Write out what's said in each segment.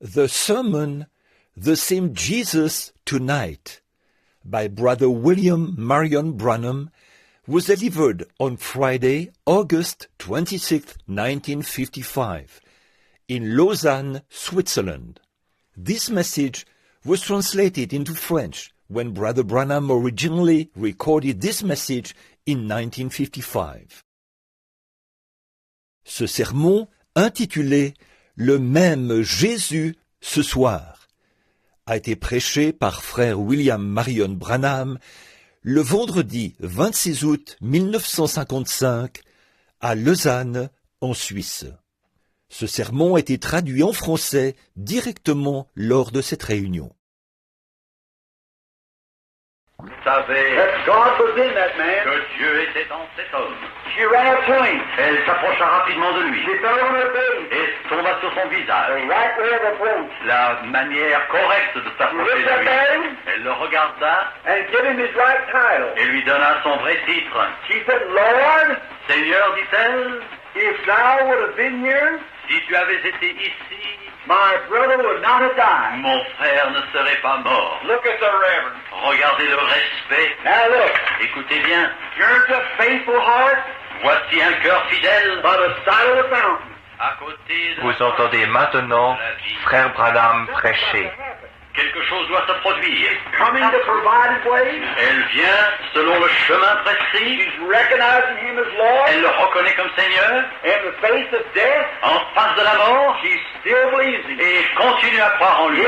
The sermon, The Same Jesus Tonight, by Brother William Marion Branham, was delivered on Friday, August 26, 1955, in Lausanne, Switzerland. This message was translated into French when Brother Branham originally recorded this message in 1955. Ce sermon, intitulé « Le même Jésus ce soir », a été prêché par frère William Marion Branham le vendredi 26 août 1955 à Lausanne, en Suisse. Ce sermon a été traduit en français directement lors de cette réunion. Vous savez que Dieu était dans cet homme. Elle s'approcha rapidement de lui et tomba sur son visage. La manière correcte de s'approcher de lui. Elle le regarda et lui donna son vrai titre. Seigneur, dit-elle, si tu avais été ici, mon frère ne serait pas mort. Regardez le respect. Écoutez bien. Voici un cœur fidèle à côté de Vous entendez maintenant frère Branham prêcher. Quelque chose doit se produire. Elle vient selon le chemin prescrit. Elle le reconnaît comme Seigneur. En face de la mort. Et continue à croire en lui.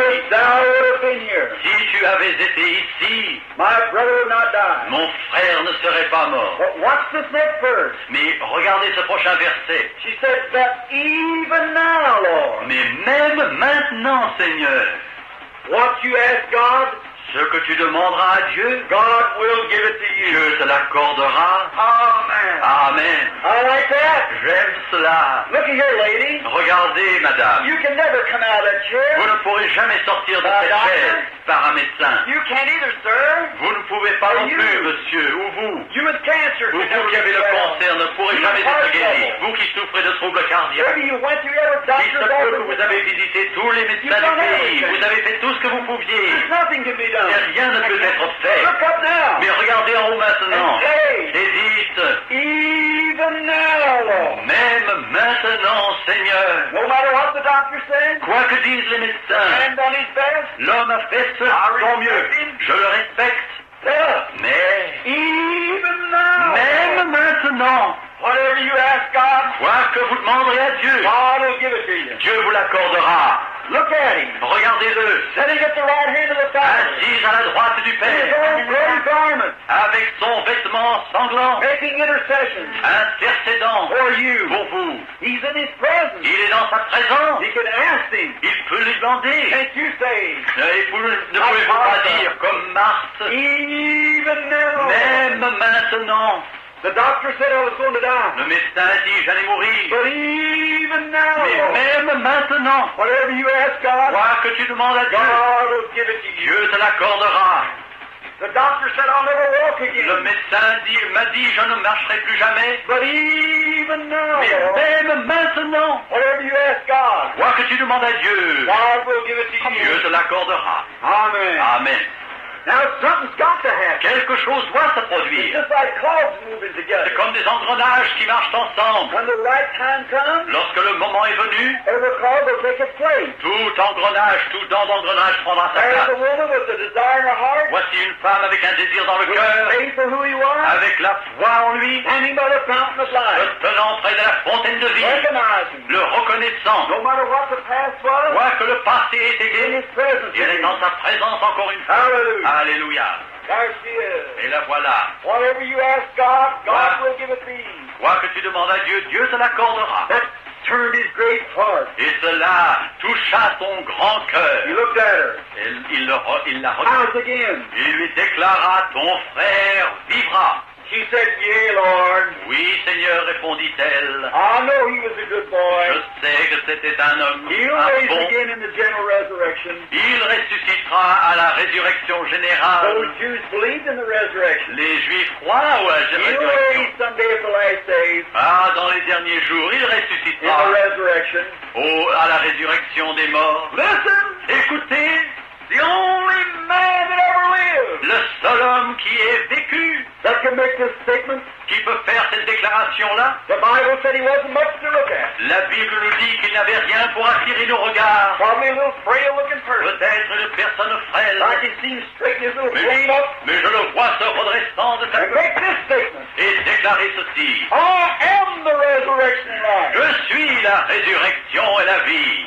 Si tu avais été ici, mon frère ne serait pas mort. Mais regardez ce prochain verset. Mais même maintenant, Seigneur, What you ask God, ce que tu demanderas à Dieu, God will give it to you. Dieu te l'accordera. Amen. Amen. I like that. J'aime cela. Looky here, lady. Regardez, madame. You can never come out of that chair. Vous ne pourrez jamais sortir de cette chaise par un médecin. You can't either, sir. Vous ne pouvez pas non plus, monsieur, ou vous. You with cancer. Ou vous qui avez le cancer ne pourrez jamais être guéri. Vous qui souffrez de troubles cardiaques. Maybe you went through every Il se doctor's peut que office. vous avez visité tous les médecins du pays. Vous avez fait tout ce que vous pouviez. Nothing can be done. Mais rien ne peut être fait. Look up now. Mais regardez en haut maintenant. And say, Et dites, even now, Lord. même maintenant, Seigneur, No matter what the doctor says, quoi que disent les médecins, hand on his best. l'homme a fait son mieux. Je le respecte. Mais, Even now. même maintenant, Whatever you ask God, quoi que vous demanderez à Dieu, God will give it to you. Dieu vous l'accordera. Look at him. Regardez-le, Sitting at the right hand of the Father. assis à la droite du In his Père, own bloody garment. avec son vêtement sanglant, Making intercession intercédant for you. pour vous. He's in his presence. Il est dans sa présence. You can ask him. Il peut lui demander. Can't you say, Et vous ne pouvez-vous pas dire comme Marthe, even now? même maintenant, The doctor said I was going to die. le médecin dit j'allais mourir. But even now, Mais même maintenant, whatever you ask God, quoi que tu demandes à Dieu, God will give it to you. Dieu te l'accordera. The doctor said I'll never walk Le again. médecin m'a dit je ne marcherai plus jamais. But even now, Mais même maintenant, whatever you ask God, quoi que tu demandes à Dieu, God will give it to Dieu you. te l'accordera. Amen. Amen. Now something's got to happen. Quelque chose doit se It's produire. just like clogs moving C'est together. comme des engrenages qui marchent ensemble. When the right time comes, Lorsque le moment est venu, every clog will take its place. tout engrenage, tout dent d'engrenage prendra sa There's a place. woman with a desire in her heart, Voici une femme avec un désir dans le with cœur, faith for who he was, avec la foi en lui, standing by the fountain of life, le tenant près de la fontaine de vie, recognizing, le reconnaissant. no matter what the past was, Quoi que le passé ait in été, his presence. il est dans sa présence encore une fois. Hallelujah. Alléluia. There she is. Et la voilà. Whatever you ask God, God will give it to you. Quoi que tu demandes à Dieu, Dieu te l'accordera. That turned his great heart. Et cela toucha son grand cœur. He looked at her. Il la House regardait. again. Il lui déclara, ton frère vivra. She said, Yea, Lord. Oui, Seigneur, répondit-elle. I know he was a good boy. Je sais que c'était un homme He'll un raise bon. again in the general resurrection. Il ressuscitera à la résurrection générale. Those Jews believed in the resurrection. Les Juifs croient à la He'll résurrection. raise someday at the last days Ah, dans les derniers jours, il in ressuscitera the resurrection. à la résurrection des morts. Listen, Écoutez, the only man that ever lived le seul homme qui ait vécu, that can make this statement, qui peut faire cette déclaration-là, the Bible said he wasn't much to look at. la Bible nous dit qu'il n'avait rien pour attirer nos regards. Probably a little frail looking person. Peut-être une personne frêle, Like he seems straighten his little mais, frame up mais je le vois se redressant de sa and make this statement. et déclarer ceci. I am the resurrection and life. Je suis la résurrection et la vie.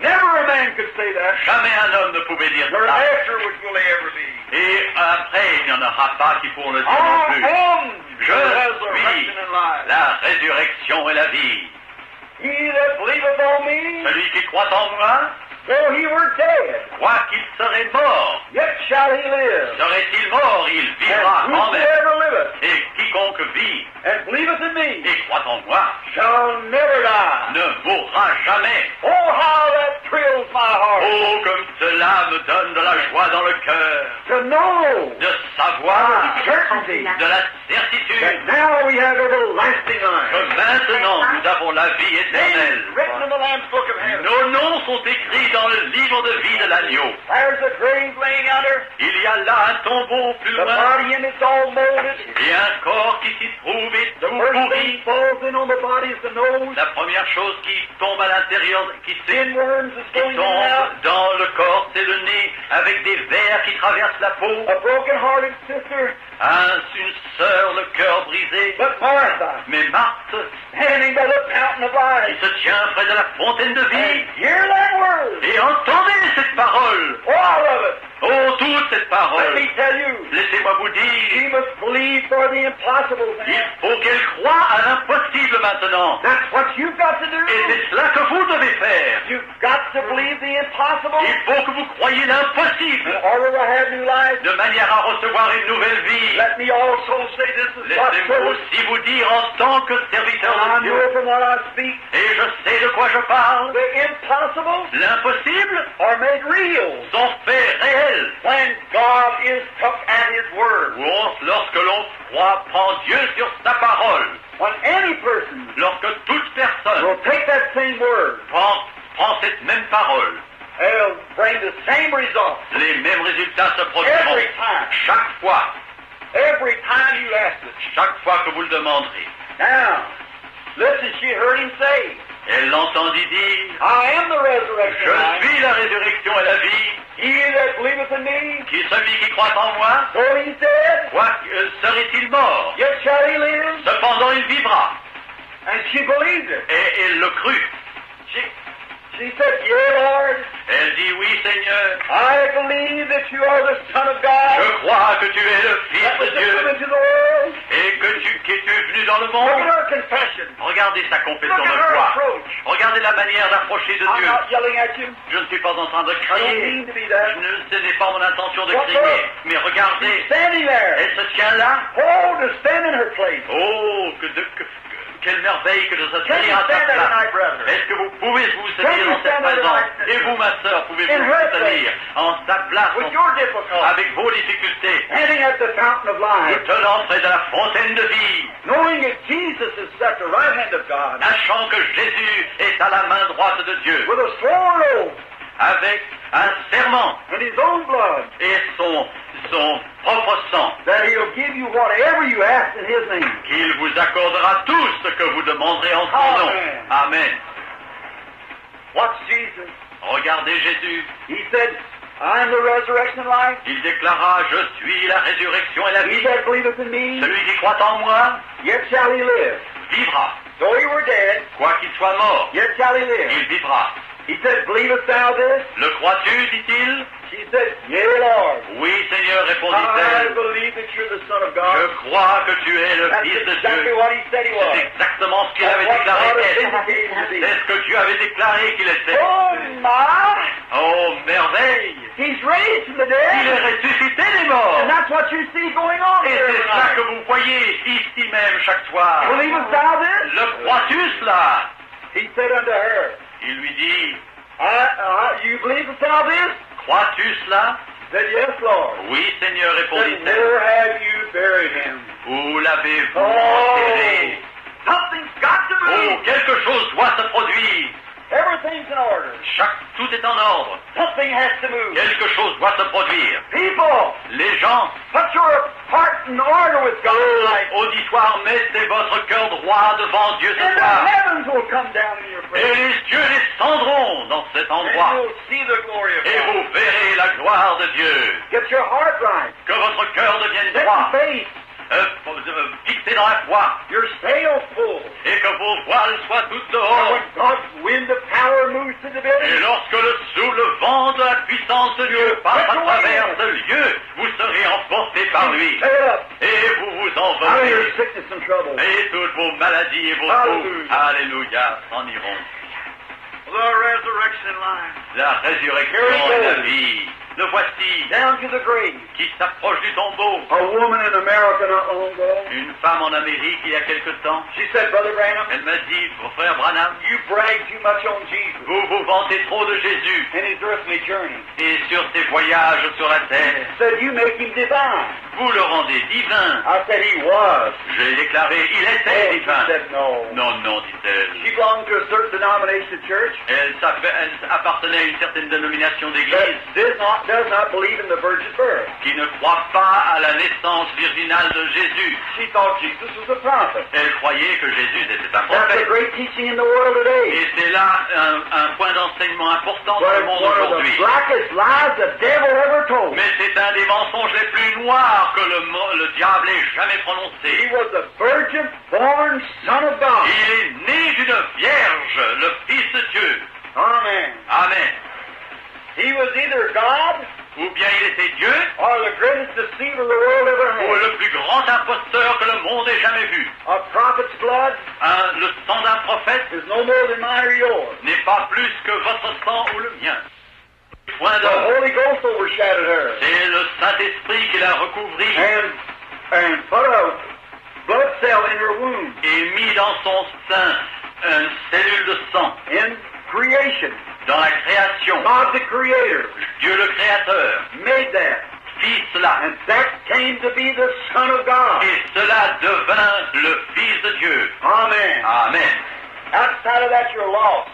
Never a man could say that. Jamais un homme ne pouvait dire Nor ça. afterwards will he ever be. Et après, il n'y en aura pas qui pourront le dire non I plus. am Je the resurrection suis and life. la résurrection et la vie. He that believeth on me, Celui qui croit en moi, though he were dead, croit qu'il serait mort. yet shall he live. Serait-il mort, il vivra And quand même. whosoever liveth Et quiconque vit and believeth in me et croit en moi shall never die. ne mourra jamais. Oh, how that thrills my heart Oh, comme cela me donne de la joie dans le cœur, to know de savoir, with certainty de la certitude that now we have everlasting life. que maintenant nous avons la vie éternelle. Names written in the Lamb's Book of Heaven. Nos noms sont écrits dans le livre de vie de l'agneau. There's a grave laying yonder. Il y a là un tombeau plus The loin body in it's all molded. et un corps qui s'y trouve est The tout first thing pourri. falls in on the body is the nose. La première chose qui tombe à l'intérieur, qui Pinworms is going in and out. tombe dans le corps, c'est le nez avec des vers qui traversent la peau. A broken-hearted sister, Une sœur, le cœur brisé. but Martha, Mais Marthe, standing by the fountain of qui life. se tient près de la fontaine de vie, And hear that word. et entendez cette parole. All of it. Oh, toute cette Let parole. me tell you, Laissez-moi vous she dire, must believe for the impossible il thing. faut qu'elle croie à l'impossible maintenant. That's what you've got to do. Et c'est cela que vous devez faire. You've got to believe the impossible Il faut que vous croyiez in l'impossible, order to have new life. de manière à recevoir une nouvelle vie. Let me also say this is God's Laissez-moi servant. aussi vous dire en tant que serviteur I de know Dieu, from what I speak, et je sais de quoi je parle, the impossible l'impossible are made real sont faits réels. when God is took at His word. Lorsque l'on croit, prend Dieu sur sa parole, When any person lorsque toute personne will take that same word, prend cette même parole, they'll bring the same result les mêmes résultats se produiront. every time. Chaque fois You ask it. chaque fois que vous le demanderez. Now, listen, she heard him say, Elle l'entendit dire, I am the resurrection. je suis la résurrection et la vie, He that believeth in me, qui celui qui croit en moi, though he's dead, quoi serait-il mort, yet shall he live. cependant il vivra. And she believed it. Et elle le crut. She said, Yea, Lord, Elle dit, oui Seigneur, I believe that you are the Son of God. je crois que tu es le That Fils was de to come Dieu into the world. et que tu es venu dans le Look monde. at her confession. Regardez sa Look confession at de her foi. approach. Regardez la manière d'approcher de I'm Dieu. not yelling at you. Je ne suis pas en train de I don't crier. mean to be that. Ce n'est pas mon intention de What crier. the- Mais regardez, Standing there. elle se tient là. Oh, to stand in her place. Oh, quelle merveille que de se Can you tenir à sa stand there place. tonight, brethren? Est-ce que vous pouvez vous Can tenir you dans cette stand there présence? tonight? Et vous, ma sœur, pouvez-vous In vous her tenir en sa place, With your difficulty. avec vos difficultés, Standing at the fountain of vous life. tenant près de la fontaine de vie, Knowing that Jesus is at the right hand of God. sachant que Jésus est à la main droite de Dieu, With a sworn oath. avec un serment And his own blood. et son propre sang, That he'll give you whatever you ask in his name. qu'il vous accordera tout ce que vous demanderez en son nom. Amen. Amen. What's Jesus? Regardez Jésus. He said, I am the resurrection and life. Il déclara, je suis la résurrection et la He vie. that believeth in me, Celui qui croit en moi yet shall he live. vivra. Though he were dead, Quoi qu'il soit mort, yet shall he live. il vivra. He said, believest thou this? Le crois-tu, dit-il? She said, Yea, Lord. Oui, Seigneur, I répondit-elle. believe that you're the Son of Je God. crois que tu es le That's Fils de exactly Dieu. what he said he was. C'est exactement ce qu'il That's avait what déclaré God has être. indicated to be. C'est ce que Dieu avait déclaré qu'il était. Oh, my! Oh, merveille! He's raised from the Il est dead. ressuscité des morts. And that's what you see going on Et here c'est ça que tonight. vous voyez ici même chaque soir. Believest thou this? Le crois-tu cela? He said unto her, Il lui dit, You believest thou this? crois-tu cela? She said, Yes, Lord. Oui, Seigneur, Said, répondit-elle. Where have you buried him? Où l'avez-vous Oh, enterré? something's got to Oh, move. quelque chose doit se produire. Everything's in order. Tout est en ordre. Something has to move. Quelque chose doit se produire. People, Les gens, put your heart in order with God tonight. auditoire, mettez votre cœur droit devant Dieu ce And the soir. heavens will come down in your Et face. les cieux descendront dans cet And endroit. you'll see the glory of Et God. vous verrez la gloire de Dieu. Get your heart right. Que votre cœur devienne Set droit, your faith. fixé dans la foi. Your sails full. Et que vos voiles soient toutes And dehors. when God's wind of power moves to the Et building, lorsque le vent de la puissance de Dieu passe à travers ce lieu, vous serez emportés par lui. sail up Et vous vous out of your envolez. sickness and trouble. Et toutes vos maladies et vos Hallelujah. troubles, alléluia, s'en iront. The resurrection line. La résurrection et la vie. Le voici, Down to the grave. qui s'approche du tombeau. A woman in America not long ago, Une femme en Amérique, il y a quelque temps, she said, Brother Branham, elle m'a dit, frère Branham, you brag too much on Jesus vous vous vantez trop de Jésus and his earthly journey. et sur ses voyages sur la terre. Said, you make him divine. Vous le rendez divin. I said, he was. J'ai déclaré, il Oh, était she divin. said, no. Non, non, dit-elle. She belonged to a certain denomination of church Elle appartenait à une certaine dénomination d'église that does not believe in the virgin birth. qui ne croit pas à la naissance virginale de Jésus. She thought Jesus was a prophet. Elle croyait que Jésus était un That's a prophète. great teaching in the world today. Et c'est là un point d'enseignement important dans But le it's monde one of the aujourd'hui. blackest lies the devil ever told. Mais c'est un des mensonges les plus noirs que le diable ait jamais He prononcé. was a virgin born son of God. Il est né d'une vierge, le Fils de Dieu. Amen. Amen. He was either God Ou bien il était Dieu, or the greatest deceiver the world ever ou had. le plus grand imposteur que le monde ait jamais vu. A prophet's blood Le sang d'un prophète is no more than mine or yours. n'est pas plus que votre sang ou le mien. Point The d'homme. Holy Ghost overshadowed her C'est le Saint-Esprit qui l'a recouvri and put a blood cell in her womb et mis dans son sein une cellule de sang. in creation. Dans la création, God the Creator Dieu le Créateur made that. fit cela. And that came to be the Son of God. Et cela devint le Fils de Dieu. Amen. Amen. Outside of that, you're lost.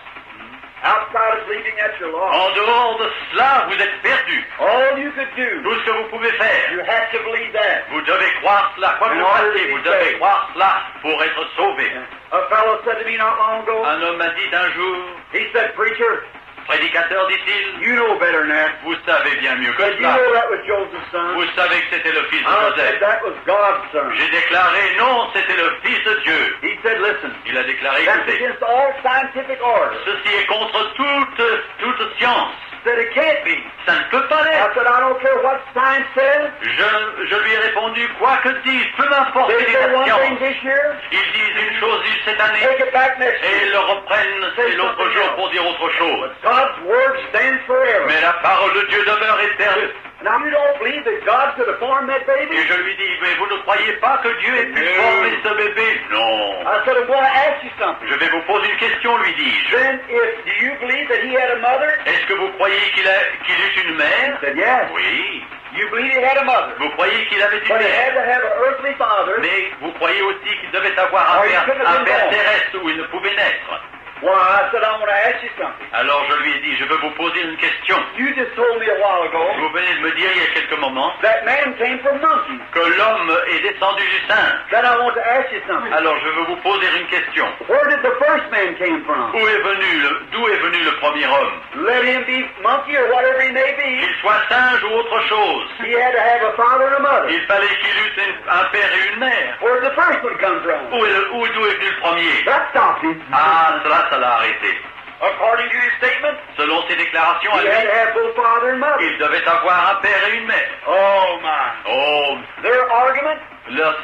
Outside of believing that, you're lost. En dehors de cela, vous êtes perdus. All you could do, Tout ce que vous pouvez faire, you have to believe that. vous devez croire cela. Quoi que vous fassiez, vous devez croire cela pour être sauvé. A fellow said to me not long ago, Un homme m'a dit un jour, he said, Preacher, prédicateur, dit-il, you know better than that. vous savez bien mieux que Said, you cela. know that was Joseph's son. Vous savez que c'était le fils de I said, Joseph. that was God's son. J'ai déclaré non, c'était le Fils de Dieu. He said, listen, Il a déclaré, that's écoutez, against all scientific order. ceci est contre toute science. Said, it can't be. Ça ne peut pas I l'être. said, I don't care what science says. Je lui ai répondu, quoi que disent, peu m'importe They les say one thing sciences. this year, Ils disent une chose cette année take it back next et ils year. le reprennent c'est l'autre jour pour dire autre chose. But God's word stands forever. Mais la parole de Dieu demeure éternelle. Now you don't believe that God could have formed that baby? Et je lui dis, mais vous ne croyez pas que Dieu ait pu former ce bébé? Non. I said, I'm going to ask you something. Je vais vous poser une question, lui dis-je. Then, do you believe that he had a mother? Est-ce que vous croyez qu'il eut une mère? I said, yes. Oui. You believe he had a mother? Vous croyez qu'il avait une But he had mère? to have an earthly father. Mais vous croyez aussi qu'il devait avoir un père terrestre où il ne pouvait naître? Well, I said, I want to ask you something. Alors je lui ai dit, je veux vous poser une question. You just told me a while ago Vous venez de me dire il y a quelques moments that man came from monkeys. que l'homme est descendu du singe. Then I want to ask you something. Alors je veux vous poser une question. Where did the first man came from? D'où est venu le premier homme? Let him be monkey or whatever he may be. Qu'il soit singe ou autre chose. He had to have a father and a mother. Il fallait qu'il eût un père et une mère. Where did the first one come from? D'où est venu le premier? That stopped him. Ah, cela, ça l'a arrêté. according to his statement, selon ses déclarations à he had to lui, have both father and mother. il devait avoir un père et une mère. Oh my. Oh, Their argument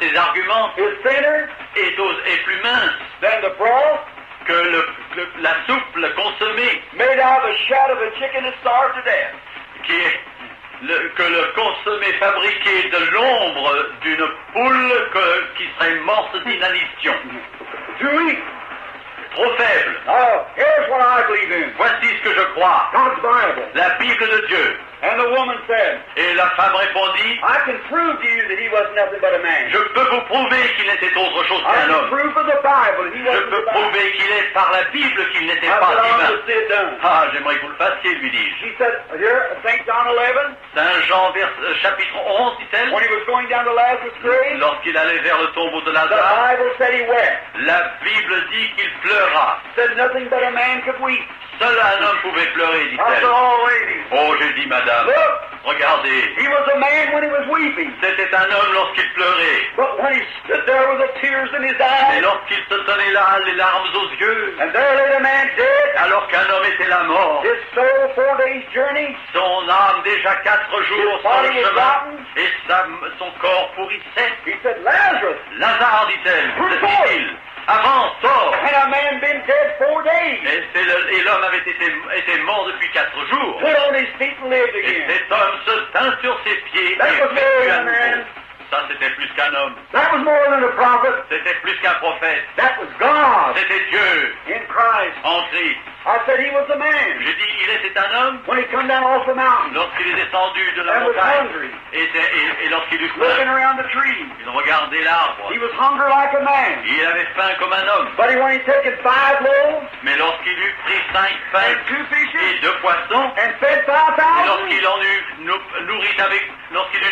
ses arguments is thinner est plus mince than the broth que la soupe, le consommé, made out of the shad of a chicken that starved to death. qui est que le consommé fabriqué de l'ombre d'une poule qui serait morte d'inanition. Too weak. Trop faible. Now, here's what I believe in. Voici ce que je crois. God's Bible. La Bible de Dieu. And the woman said, Et la femme répondit, I can prove to you that he was nothing but a man. je peux vous prouver qu'il n'était autre chose I qu'un can homme. prove from the Bible that he Je wasn't peux the man. prouver qu'il est par la Bible qu'il n'était I pas said, I want divin. to see it done. Ah, j'aimerais que vous le fassiez, lui dis-je. She said, here, St. John 11, Saint Jean, chapitre 11, dit-elle, when he was going down to Lazarus' grave, lorsqu'il allait vers le tombeau de the Lazare, Bible said he wept. la Bible dit qu'il pleura. Said nothing but a man could weep. Seul un homme pouvait pleurer, I said, dit-elle. oh, ladies, Oh, j'ai dit, madame, look, regardez, he was a man when he was weeping. c'était un homme lorsqu'il pleurait. But when he stood there with the tears in his Et eyes, lorsqu'il se tenait là, les larmes aux yeux, and there lay the man dead, alors qu'un homme était là mort, his soul 4 days' journey, son âme déjà 4 jours sur le chemin, et son corps pourrissait. he said, Lazarus, Lazare, dit-elle, dit-il, avance, sors. had a man been dead 4 days, Et l'homme avait été mort depuis 4 jours. put on his feet and lived Et again. cet homme se tint sur ses pieds et That was vécut more à than a man. nouveau. Ça, c'était plus qu'un homme. That was more than a prophet. C'était plus qu'un prophète. That was God C'était Dieu in Christ. en Christ. I said he was a man. J'ai dit, il était un homme When he come down off the mountain, lorsqu'il est descendu de la and was montagne hungry, et lorsqu'il eut looking faim. around the trees, Il regardait l'arbre. he was hungry like a man. Il avait faim comme un homme. But when he taken 5 loaves Mais lorsqu'il eut pris 5 pains and 2 fishes et 2 poissons, and fed et 5,000, lorsqu'il en eut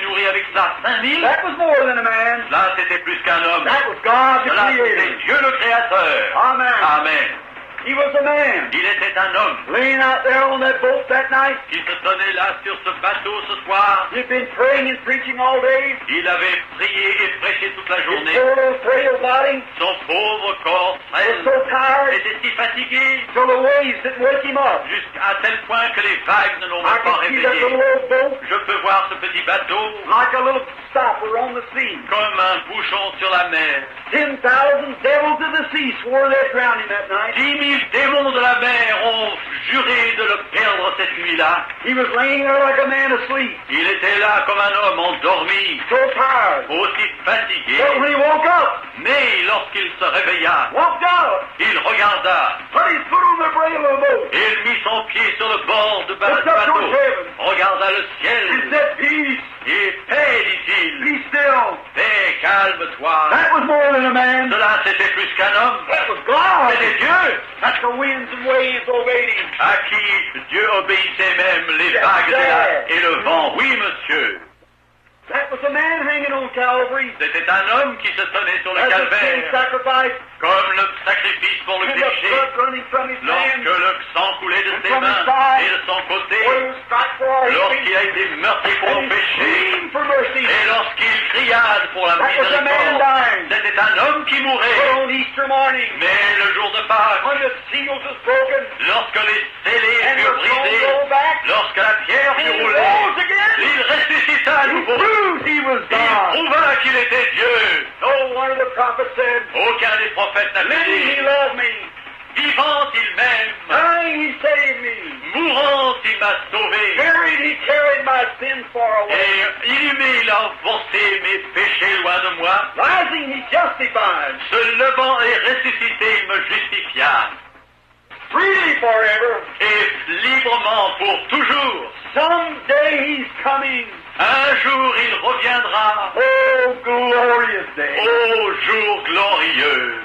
nourri avec ça 5000, that was more than a man. là c'était plus qu'un homme. That was God the Cela c'était Creator. Dieu le Créateur. Amen. Amen. He was a man. Il était un homme Laying out there on that boat that night, qui se tenait là sur ce bateau ce soir. he'd been praying and preaching all day. Il avait prié et prêché toute la His journée. poor little frail body Son pauvre corps was frêle so tired était si fatigué till the waves didn't wake him up. jusqu'à tel point que les vagues ne l'ont I même pas can see that réveillé. little old boat Je peux voir ce petit bateau like a little stopper on the sea. comme un bouchon sur la mer. 10,000 devils of the sea swore they'd drown him that night. 10 000 démons de la mer ont juré de le perdre cette nuit-là. He was laying there like a man asleep, Il était là comme un homme endormi, so tired. aussi fatigué. But when he woke up, Mais lorsqu'il se réveilla, walked out, il regarda put his foot on the brail of the boat, et il mit son pied sur le bord du looked up bateau, towards heaven, regarda le and ciel said, Peace, et paix, dit-il, be still. paix, calme-toi. That was more than a man. Cela c'était plus qu'un homme, That was God. c'était Dieu, That's the winds and waves obeyed him. à qui Dieu obéissait même les vagues et le vent. Oui, monsieur. That was a man hanging on Calvary. C'était un homme qui se tenait sur le As a sin calvaire, sacrifice, comme le sacrifice pour le and the péché, blood running from his lorsque hands, le sang coulait de ses mains et de son côté, where he was struck for our lorsqu'il a sin, été meurtri pour and nos he péchés, screamed for mercy. et lorsqu'il cria pour la That was a man miséricorde, dying. c'était un homme qui But mourait. on Easter morning, Mais le jour de Pâques, when the seals was broken, lorsque les scellés and the furent stone brisés, rolled back, lorsque la pierre and fut he roulée, rose again, il ressuscita à he nouveau. proved he was Il God. prouva qu'il était Dieu. No one of the prophets said, Aucun des prophètes n'a pu living he dire, loved me, vivant il m'aime, dying he saved me, mourant il m'a sauvé, buried he carried my sins far away, et inhumé il a enfoncé mes péchés loin de moi, rising he justified, se levant et ressuscité il me justifia, freely forever. et librement pour toujours. Someday he's coming. Un jour il reviendra, Oh, glorious day. ô jour glorieux.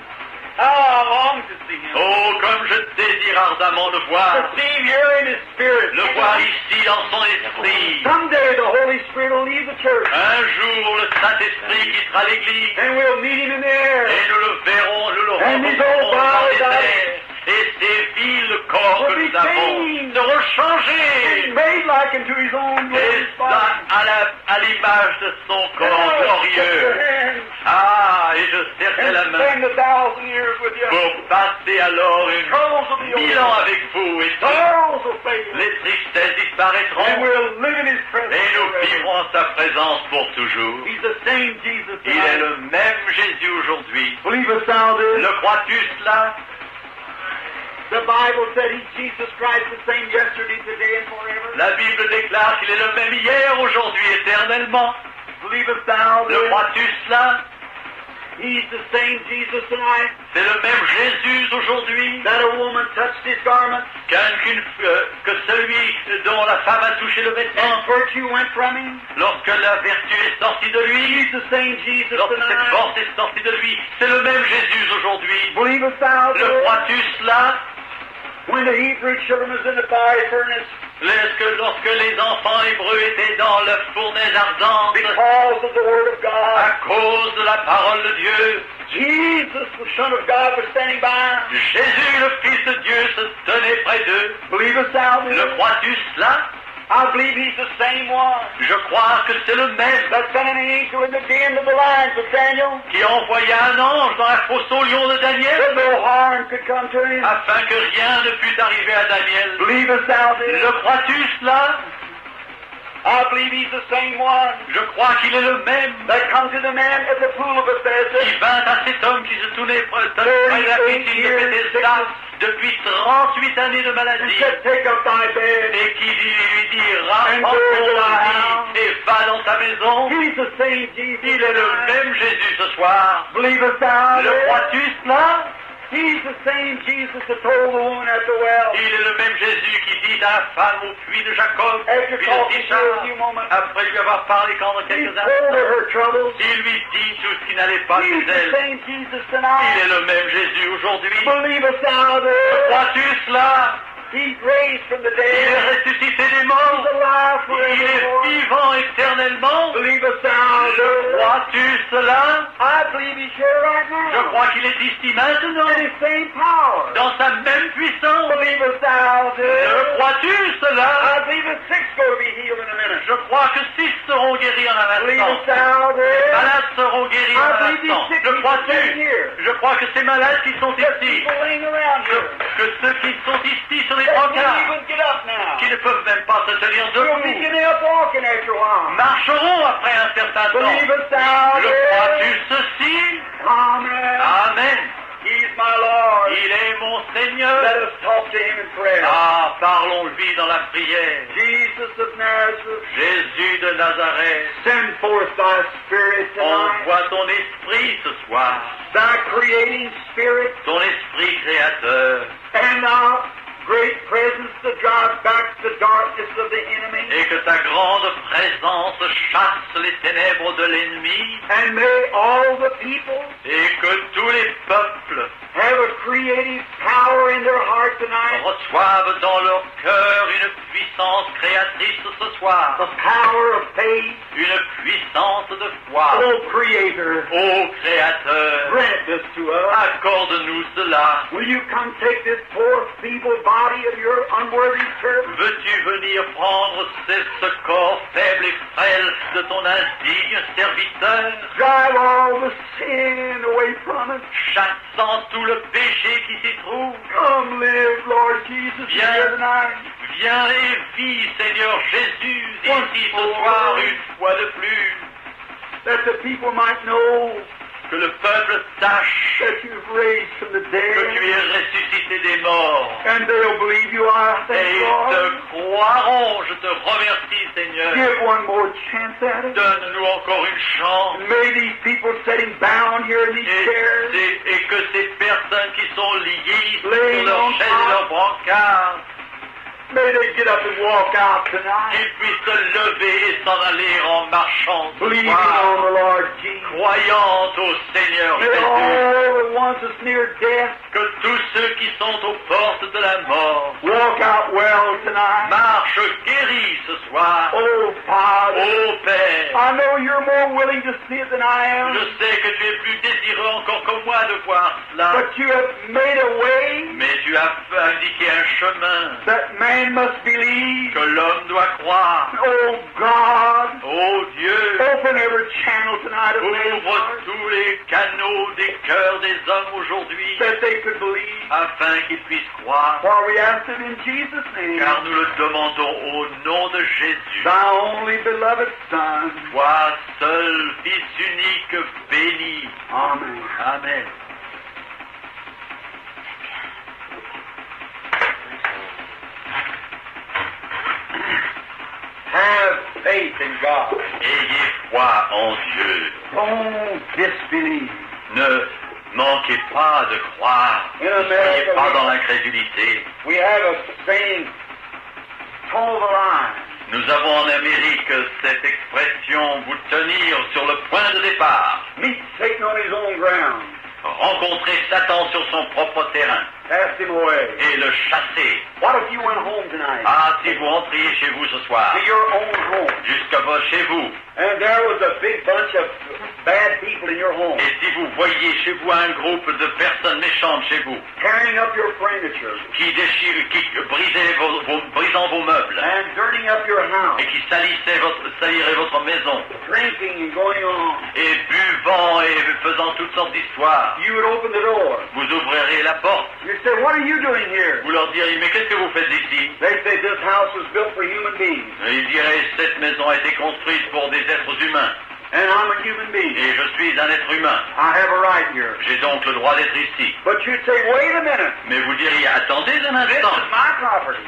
How I long to see him. Oh, comme je désire ardemment le voir, To see him here in his spirit. le voir ici dans son esprit. Someday the Holy Spirit will leave the church, Un jour, le Saint-Esprit quittera l'Église and we'll meet him in the air. et nous le verrons, nous le And his rencontrerons old dans body les airs. Et ces vils corps que will be nous avons changed seront and changés made likened to his own Et glorious ça, body. à l'image de son And corps I will shake glorieux. your hands Ah, et je serrai la and main spend 1,000 years with you. pour passer alors Troubles of the 1000 ans avec vous et tout. sorrows will fade. Les tristesses And disparaîtront we'll live in his presence et nous forever. vivrons en sa présence pour toujours. He's the same Jesus Il est tonight. le même Jésus aujourd'hui. Believest thou this? Le crois-tu cela? The Bible said he's Jesus Christ, the same yesterday, today, and forever. La Bible déclare qu'il est le même hier, aujourd'hui, éternellement. Believest thou Le this? crois-tu cela? He's the same Jesus tonight. C'est le même Jésus aujourd'hui That a woman touched his garment que celui dont la femme a touché le vêtement. and virtue went from him. Lorsque la vertu est sortie de lui, He's the same Jesus lorsque cette tonight. force est sortie de lui, c'est le même Jésus aujourd'hui. Believest thou Le this? crois-tu cela? When the Hebrew children was in the fiery furnace, Lorsque les enfants hébreux étaient dans la fournaise ardente, because of the Word of à God, cause de la parole de Dieu, Jesus, the Son of God, was standing by. Jésus, le Fils de Dieu, se tenait près d'eux. Believest thou this? Le crois-tu cela? I believe he's the same one Je crois que c'est le même that sent an angel in the den of the lions of Daniel, qui envoya un ange dans la fosse au lion de that Daniel, no harm could come to him. afin que rien ne pût arriver à Daniel. Believest thou this? Le crois-tu cela? I believe he's the same one Je crois qu'il est le même that come to the man at the pool of qui Bethesda. vint à cet homme qui se tenait près de la piscine de Bethesda depuis 38 années de And maladie said, take up thy bed. et qui lui dit rapporte ton lit et va dans ta maison. He's the same Jesus. Il est le même Jésus ce soir. Believest thou Le this? crois-tu cela? He's the same Jesus that told the woman at the well. Il est le même Jésus qui dit à la femme au puits de Jacob, After puis de talking to her a Sichar, few moments, après lui avoir parlé pendant he quelques told her instants, her troubles. il lui dit tout ce qui n'allait pas He's chez the elle. same Jesus Il est tonight. le même Jésus aujourd'hui. Believest thou this? Crois-tu cela? He's raised from the Il est dead. ressuscité des He's morts. alive Il est forevermore. vivant éternellement. Believest thou this? Crois-tu cela? I believe he's here right Je now. crois qu'il est ici maintenant, In his same power. dans sa même puissance. Believest thou this? Crois-tu cela? I believe the sick's going to be healed in a minute. Je crois que 6 seront guéris en un Believest instant. thou Les this? malades seront guéris en I un believe these instant. sick Le people crois-tu? sitting here. Je crois que ces malades qui sont There's ici, people laying around here. que ceux qui sont ici sur les They can't brancards, even get up now. qui ne peuvent même pas se tenir You'll be debout, getting up walking after a while. marcheront après un certain temps. Believest thou Le this? crois-tu ceci? Amen. Amen. He's my Lord. Il est mon Seigneur. Let us talk to him in prayer. Ah, parlons-lui dans la prière. Jesus of Nazareth, Jésus de Nazareth, send forth thy Spirit tonight. envoie ton esprit ce soir, Thy creating Spirit ton esprit créateur, and thy great presence to drive back the darkness of the enemy. et que ta grande présence chasse les ténèbres de l'ennemi, And may all the people et que tous les peuples have a creative power in their heart tonight. reçoivent dans leur cœur une puissance créatrice ce soir, The power of faith. une puissance de foi. Oh, Creator, Ô Créateur, grant this to us. accorde-nous cela. Will you come take this poor, feeble body of your unworthy servant? Veux-tu venir prendre ce corps faible et frêle de ton indigne serviteur, Drive all the sin away from us. chassant tout le péché qui s'y trouve? Come live, Lord Jesus, Viens. here tonight. Viens et vis, Seigneur Jésus, ici ce soir une fois de plus, That the people might know que le peuple sache that you've raised from the que tu dead. es ressuscité des morts. And they'll believe you are. Et Thank ils Lord. te croiront, je te remercie, Seigneur. Give one more chance at it. Donne-nous encore une chance. May these people sitting bound here in these chairs Et que ces personnes qui sont liées sur Laying leurs on chaises top. et leurs brancards, may they get up and walk out tonight, qu'ils puissent se lever et s'en aller en marchant ce believing soir, on the Lord Jesus. croyant au Seigneur May Jésus. all the ones that's near death Que tous ceux qui sont aux portes de la mort walk out well tonight. marchent marche guérie ce soir. Oh, Father, Ô Père, I know you're more willing to see it than I am, je sais que tu es plus désireux encore que moi de voir cela, but you have made a way mais tu as indiqué un chemin that man must believe. que l'homme doit croire. Oh, God, Ô Dieu, open every channel tonight of man's ouvre heart tous les canaux des cœurs des hommes aujourd'hui that they could believe. afin qu'ils puissent croire, For we ask it in Jesus' name, car nous le demandons au nom de Jésus. thy only beloved Son. Toi seul, Fils unique, béni. Amen. Amen. Have faith in God. Ayez foi en Dieu. Don't disbelieve. Ne manquez pas de croire. In Ne America, soyez pas dans l'incrédulité. We have a saying, toe the line. Nous avons en Amérique cette expression, vous tenir sur le point de départ. Meet Satan on his own ground. Rencontrer Satan sur son propre terrain Cast him away. et le chasser. What if you went home tonight? Ah, si vous rentriez chez vous ce soir, To your own home. jusqu'à chez vous, And there was a big bunch of bad people in your home. et si vous voyiez chez vous un groupe de personnes méchantes chez vous, Tearing up your furniture. qui brisant vos meubles, And dirtying up your house. et qui saliraient votre maison, Drinking and going on. et buvant et faisant toutes sortes d'histoires, You would open the door. vous ouvrirez la porte. You say, what are you doing here? Vous leur diriez, mais qu'est-ce que vous faites ici? They say this house was built for human beings. Et ils diraient, cette maison a été construite pour des êtres humains, And I'm a human being. et je suis un être humain. I have a right here. J'ai donc le droit d'être ici. But you'd say, wait a minute. Mais vous diriez, attendez un This instant, is my property.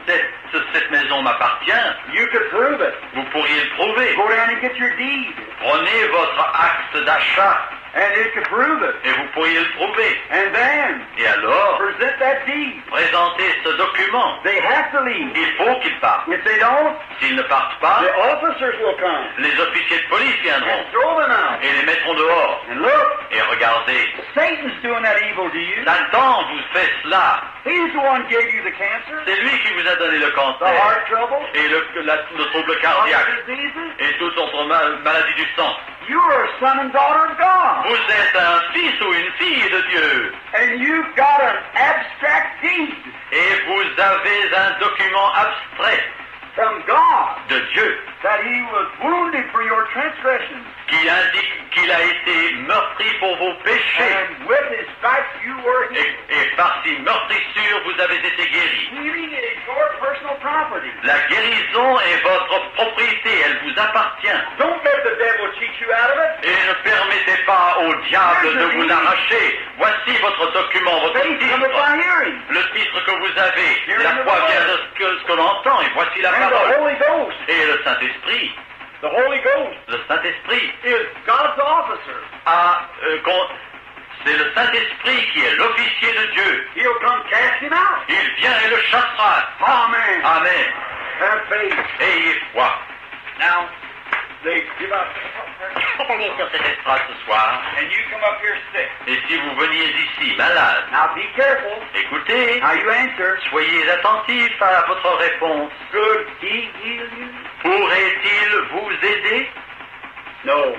cette maison m'appartient. You could prove it. Vous pourriez le prouver. Go down and get your deed. Prenez votre acte d'achat, And it could prove it. et vous pourriez le prouver. And then Et alors, present that deed. présentez ce document. They have to leave. Il faut qu'ils partent. If they don't, S'ils ne partent pas, the officers will come les officiers de police viendront and throw them out. et les mettront dehors. And look, Et regardez, Satan's doing that evil to you. Satan vous fait cela. He's the one gave you the cancer, C'est lui qui vous a donné le the cancer heart trouble, et le trouble cardiaque other diseases. et toute autre maladie du sang. You are a son and daughter of God. Vous êtes un fils ou une fille de Dieu And you've got an abstract deed et vous avez un document abstrait from God de Dieu that he was wounded for your transgressions. qui indique qu'il a été meurtri pour vos péchés And with his stripes you were healed. et par ces meurtrissures vous avez été guéris. Healing is your personal property. La guérison est votre propriété, elle vous appartient. Don't let the devil cheat you out of it. Et ne permettez pas au diable de vous l'arracher. Voici votre document, votre Faith cometh titre. by hearing. Le titre que vous avez, la foi vient de ce que l'on entend, et voici la And the parole. Holy Ghost. Et le Saint-Esprit, The Holy Ghost le Saint-Esprit is God's officer. c'est le Saint-Esprit qui est l'officier de Dieu. He'll come cast him out. Il vient et le chassera. Amen. Amen. Have faith. Ayez foi. Now, they give up. Allez sur cette estrade ce soir, And you come up here sick. et si vous veniez ici malade, Now be careful écoutez, how you answer. soyez attentifs à votre réponse. Could he heal you? Pourrait-il vous aider? No.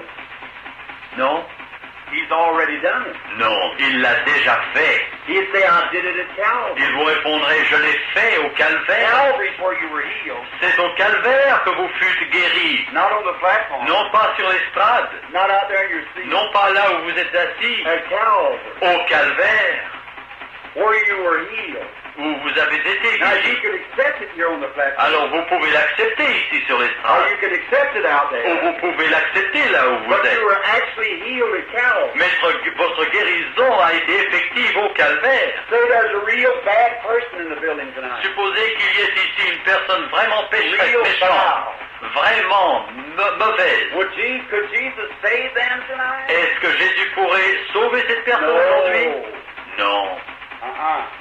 Non? He's already done it. Non, il l'a déjà fait. He'd say, I did it at Calvary. Il vous répondrait, je l'ai fait au calvaire. Calvary's where you were healed. C'est au calvaire que vous fûtes guéris. Not on the platform. Non pas sur l'estrade, Not out there in your seat. non pas là où vous êtes assis, At Calvary. au calvaire, Where you were healed. où vous avez été Now you guéris. can accept it here on the platform. Alors vous pouvez l'accepter ici sur Or l'estrade, you can accept it out ou there. vous pouvez l'accepter là où vous But êtes. you were actually healed at Calvary. Mais votre guérison a été effective au calvaire. Say there's a real bad person in the building tonight. Supposez qu'il y ait ici une personne vraiment pécheresse, Real méchante, vraiment mauvaise. Could Jesus save them tonight? Est-ce que Jésus pourrait sauver cette personne aujourd'hui? Non.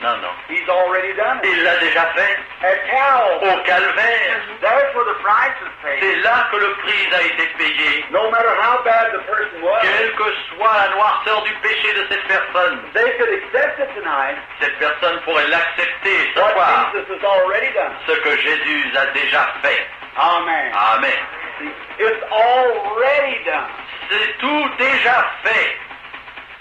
Non, non. He's already done it. Il l'a déjà fait At Calvary, au calvaire. that's where the price is paid. C'est là que le prix a été payé. No matter how bad the person was, Quelle que soit la noirceur du péché de cette personne, they could accept it tonight. cette personne pourrait l'accepter ce What soir, Jesus has already done. ce que Jésus a déjà fait. Amen. Amen. See, it's already done. C'est tout déjà fait.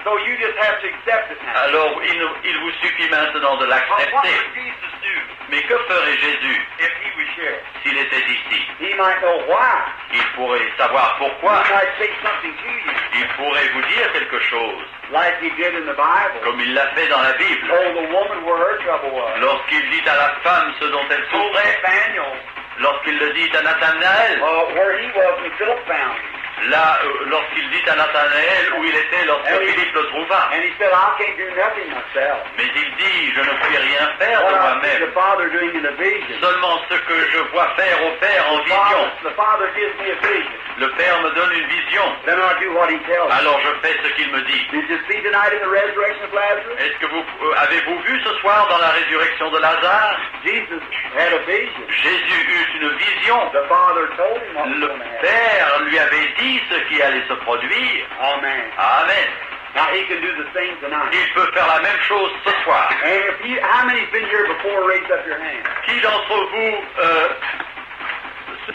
So you just have to accept it now. Alors il vous suffit maintenant de But what l'accepter. would Jesus do Mais que ferait Jésus if he was here? s'il était ici? He might know why. Il pourrait savoir pourquoi. He might say something to you, Il pourrait vous dire quelque chose, like he did in the Bible. comme il l'a fait dans la Bible. Told the woman where her trouble was. Lorsqu'il dit à la femme ce dont elle Told souffrait, Nathaniel lorsqu'il le dit à Nathanaël, where he was when Philip found him. là, lorsqu'il dit à Nathanaël où il était lorsque Philippe le trouva. And he said, I can't do nothing myself. Mais il dit, je ne puis rien faire de What I see moi-même, the Father doing in a vision. seulement ce que je vois faire au Père en vision. The Father gives me a vision. Le Père me donne une vision, Then I do what he tells me. alors je fais ce qu'il me dit. Did you see tonight in the resurrection of Lazarus? Est-ce que vous avez-vous vu ce soir dans la résurrection de Lazare? Jesus had a vision. Jésus eut une vision. The Father told him what was Le going to happen. Père lui avait dit ce qui allait se produire. Amen. Amen. Now he can do the same tonight. Il peut faire la même chose ce soir. And if you, how many's been here before? Raise up your hand. Qui d'entre vous,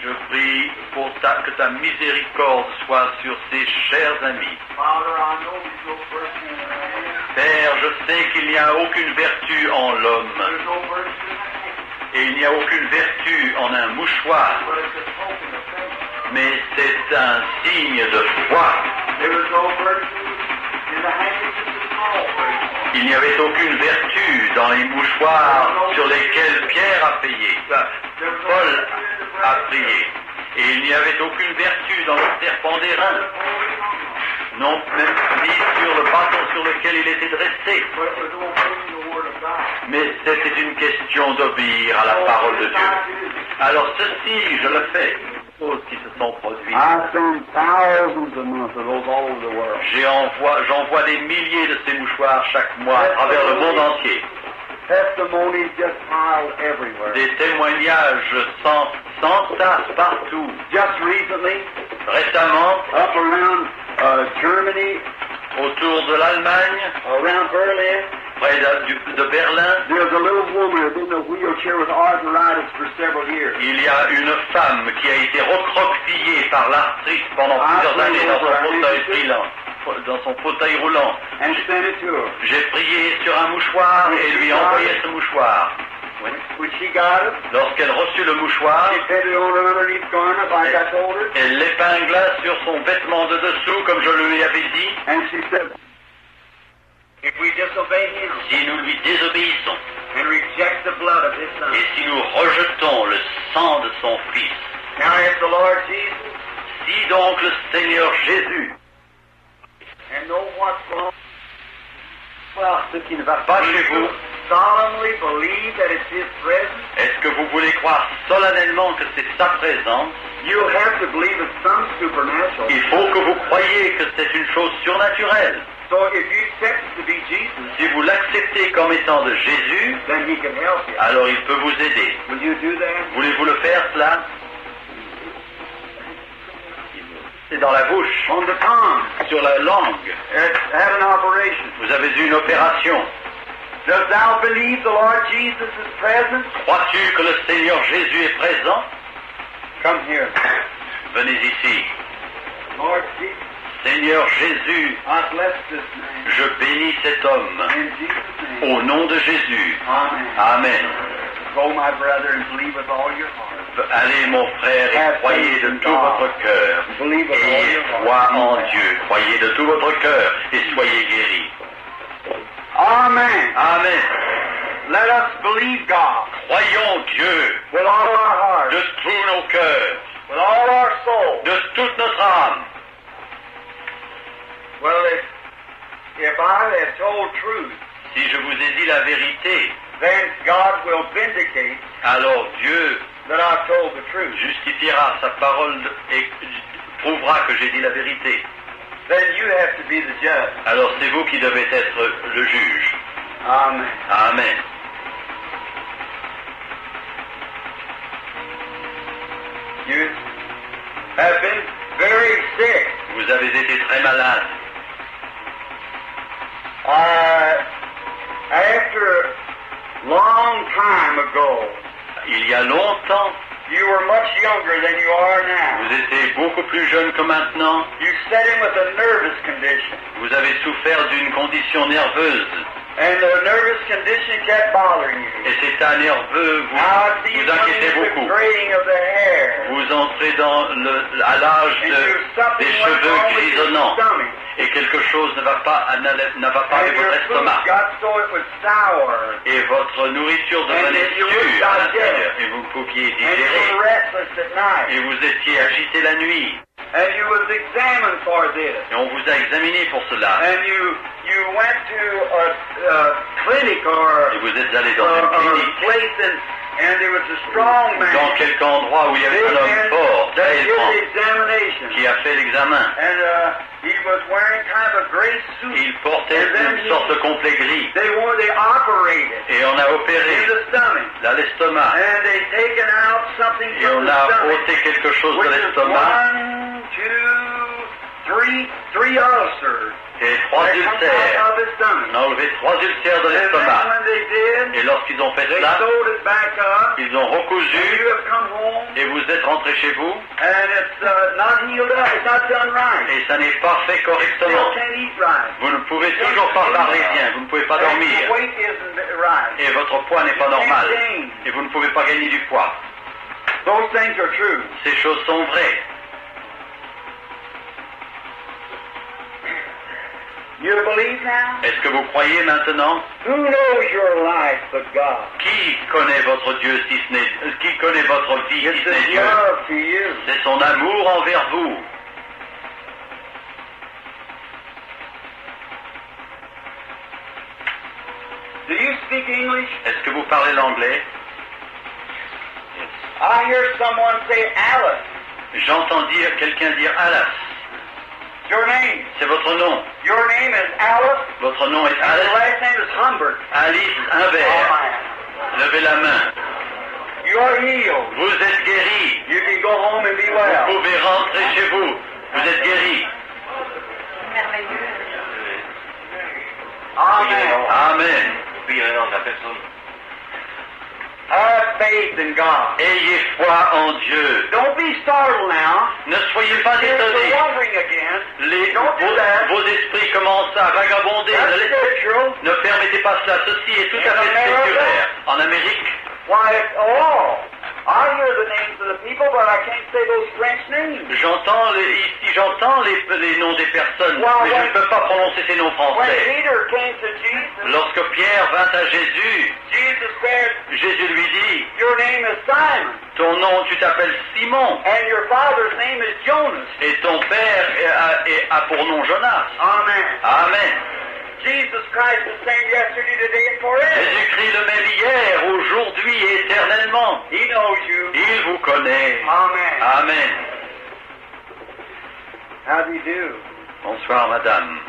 je prie pour que ta miséricorde soit sur ces chers amis. Father, I know there's no virtue in man. Père, je sais qu'il n'y a aucune vertu en l'homme, There's no virtue in man. et il n'y a aucune vertu en un mouchoir, But it's a token of faith. mais c'est un signe de foi. There was no virtue in the handkerchief of Paul, praise God. Il n'y avait aucune vertu dans les mouchoirs sur lesquels Pierre a payé, There was no Paul virtue in the a bread. prié, et il n'y avait aucune vertu dans le serpent d'airain, non même ni sur le bâton sur lequel il était dressé. But it was obeying the word of God. Mais c'était une question d'obéir à la parole de Dieu. Alors ceci, je le fais. Choses qui se sont produites. I've seen thousands of months of those all over the world. J'envoie des milliers de ces mouchoirs chaque mois à travers le monde entier. Testimonies just piled everywhere. Des témoignages sans tasse partout. Just recently, Récemment, up around Germany, autour de l'Allemagne, around Berlin, près de Berlin, there's a little woman who's in a wheelchair with arthritis for several years. il y a une femme qui a été recroquevillée par l'arthrite pendant plusieurs années dans son fauteuil roulant. And sent it to her. J'ai prié sur un mouchoir et lui envoyé ce mouchoir. When she got it, Lorsqu'elle reçut le mouchoir, she put it on her underneath garment like I told her. elle l'épingla sur son vêtement de dessous, comme je lui avais dit. And she said, if we disobey him Si nous lui désobéissons and reject the blood of his son. et si nous rejetons le sang de son Fils, Now if the Lord Jesus si donc le Seigneur Jésus, and know what's wrong, voir ce qui ne va pas chez vous, solemnly believe that it's his presence, est-ce que vous voulez croire solennellement que c'est sa présence? you'll have to believe it's some supernatural. Il faut que vous croyiez que c'est une chose surnaturelle. So if you accept it to be Jesus, Si vous l'acceptez comme étant de Jésus, then he can help you. alors il peut vous aider. Will you do that? Voulez-vous le faire, cela? C'est dans la bouche, On the tongue. sur la langue. It's had an operation. Vous avez eu une opération. Dost thou believe the Lord Jesus is present? Crois-tu que le Seigneur Jésus est présent? Come here. Venez ici. Lord Jesus, Seigneur Jésus, I bless this man. je bénis cet homme. In Jesus' name. Au nom de Jésus. Amen. Amen. Go, my brother, and believe with all your heart. Allez, mon frère, et croyez de tout votre cœur. Believe with all Ayez your heart. foi en Dieu. Croyez de tout votre cœur et soyez guéris. Amen. Amen. Let us believe God Croyons Dieu with all our heart, de tous nos cœurs, with all our soul. de toute notre âme. Well, if I have told truth, Si je vous ai dit la vérité, then God will vindicate alors Dieu that I've told the truth. justifiera sa parole et prouvera que j'ai dit la vérité. Then you have to be the judge. Alors c'est vous qui devez être le juge. Amen. Amen. You have been very sick. Vous avez été très malade. After a long time ago, Il y a longtemps, you were much younger than you are now. vous étiez beaucoup plus jeune que maintenant. You set in with a nervous condition, Vous avez souffert d'une condition nerveuse. and the nervous condition kept bothering you. Et cet état nerveux Now I see you vous coming inquiétez into the beaucoup. graying of the hair, Vous entrez à l'âge and there's des something went cheveux wrong with your grisonnants. stomach. Et quelque chose ne va pas avec And your votre food estomac. got so it was sour, Et votre nourriture devenait And you sûre would à digest. l'intérieur. Et vous pouviez and you were digérer. restless at night, Et vous étiez agité la nuit. and you was examined for this. Et on vous a examiné pour cela. And you went to a clinic or Et vous êtes allé dans une a clinique, place, and there was a strong man. dans quelque endroit où il y avait un homme fort, that très did grand, the examination. qui a fait l'examen. And he was wearing kind of a gray suit. Il portait une sorte de complet gris. They operated Et on a opéré in the stomach. là l'estomac. And they taken out something Et from on the a stomach. ôté quelque chose de Which is l'estomac. 1, 2, 3 ulcers. Et 3 that come ulcères. out of his stomach. On a enlevé 3 ulcères de And then l'estomac. when they did, Et lorsqu'ils ont fait they cela, sewed it back up. ils ont And recousu you have come home, et vous êtes rentré chez vous. and it's not healed up. It's not done right. Et ça n'est pas fait Still correctement. can't eat right. Vous ne pouvez toujours pas parler bien, vous ne pouvez pas And dormir. your weight isn't right. Et votre poids n'est pas normal. Et vous ne pouvez pas gagner du poids. Those things are true. Ces choses sont vraies. You believe now? Est-ce que vous croyez maintenant? Who knows your life but God? Qui connaît votre Dieu si ce n'est... Qui connaît votre vie si It's ce n'est His Dieu? love to you. C'est son amour envers vous. Do you speak English? Est-ce que vous parlez l'anglais? I hear someone say Alice. J'entends quelqu'un dire Alice. Your name. C'est votre nom. Your name is Alice. Votre nom est And your Alice. last name is Humbert. Alice Humbert. Levez la main. You are healed. Vous êtes guéri. You can go home and be Vous well. pouvez rentrer chez vous. Vous êtes guéri. Amen. Amen. Have faith in God. Ayez foi en Dieu. Don't be startled now. Ne soyez pas You're étonnés. wondering again. Don't do that. Vos esprits commencent à vagabonder. That's scriptural. Ne permettez pas cela. Ceci est tout à fait scripturaire. En Amérique, Why, I hear the names of the people, but I can't say those French names. j'entends les noms des personnes, Wow, mais je ouais. ne peux pas prononcer ces noms When français. Peter came to Jesus, Lorsque Pierre vint à Jésus, Jesus said, Jésus lui dit, your name is Simon, ton nom, tu t'appelles Simon, and your father's name is Jonas. et ton père a pour nom Jonas. Amen. Amen. Jesus Christ is the same yesterday, today, and forever. Jésus-Christ le même hier, aujourd'hui et éternellement. He knows you. Il vous connaît. Amen. Amen. How do you do? Bonsoir, madame.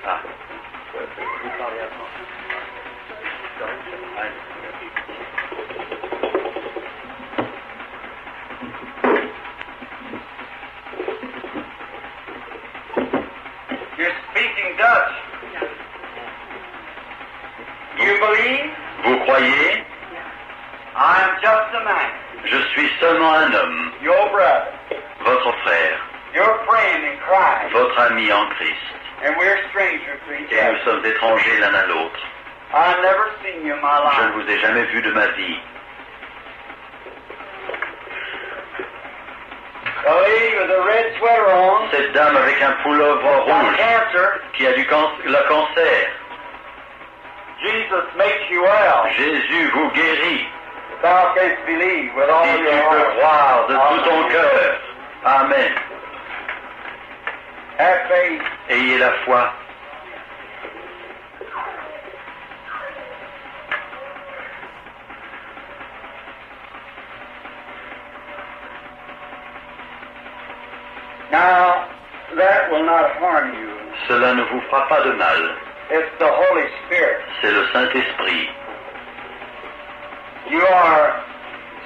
Ah. You're speaking Dutch. You believe? Vous croyez? I'm just a man, Je suis seulement un homme, your brother, votre frère, your friend in Christ, votre ami en Christ. and we're strangers to each Et nous other. sommes étrangers l'un à l'autre. I've never seen you in my Je ne life. vous ai jamais vu de ma vie. The lady with the red sweater on Cette dame avec un pullover got rouge cancer. qui a le cancer. Jesus makes you well. Jésus vous guérit. Thou canst believe with all Si tu your peux heart. croire de tout ton cœur. Amen. Have faith. Ayez la foi. Now, that will not harm you. Cela ne vous fera pas de mal. It's the Holy Spirit. C'est le Saint-Esprit. You are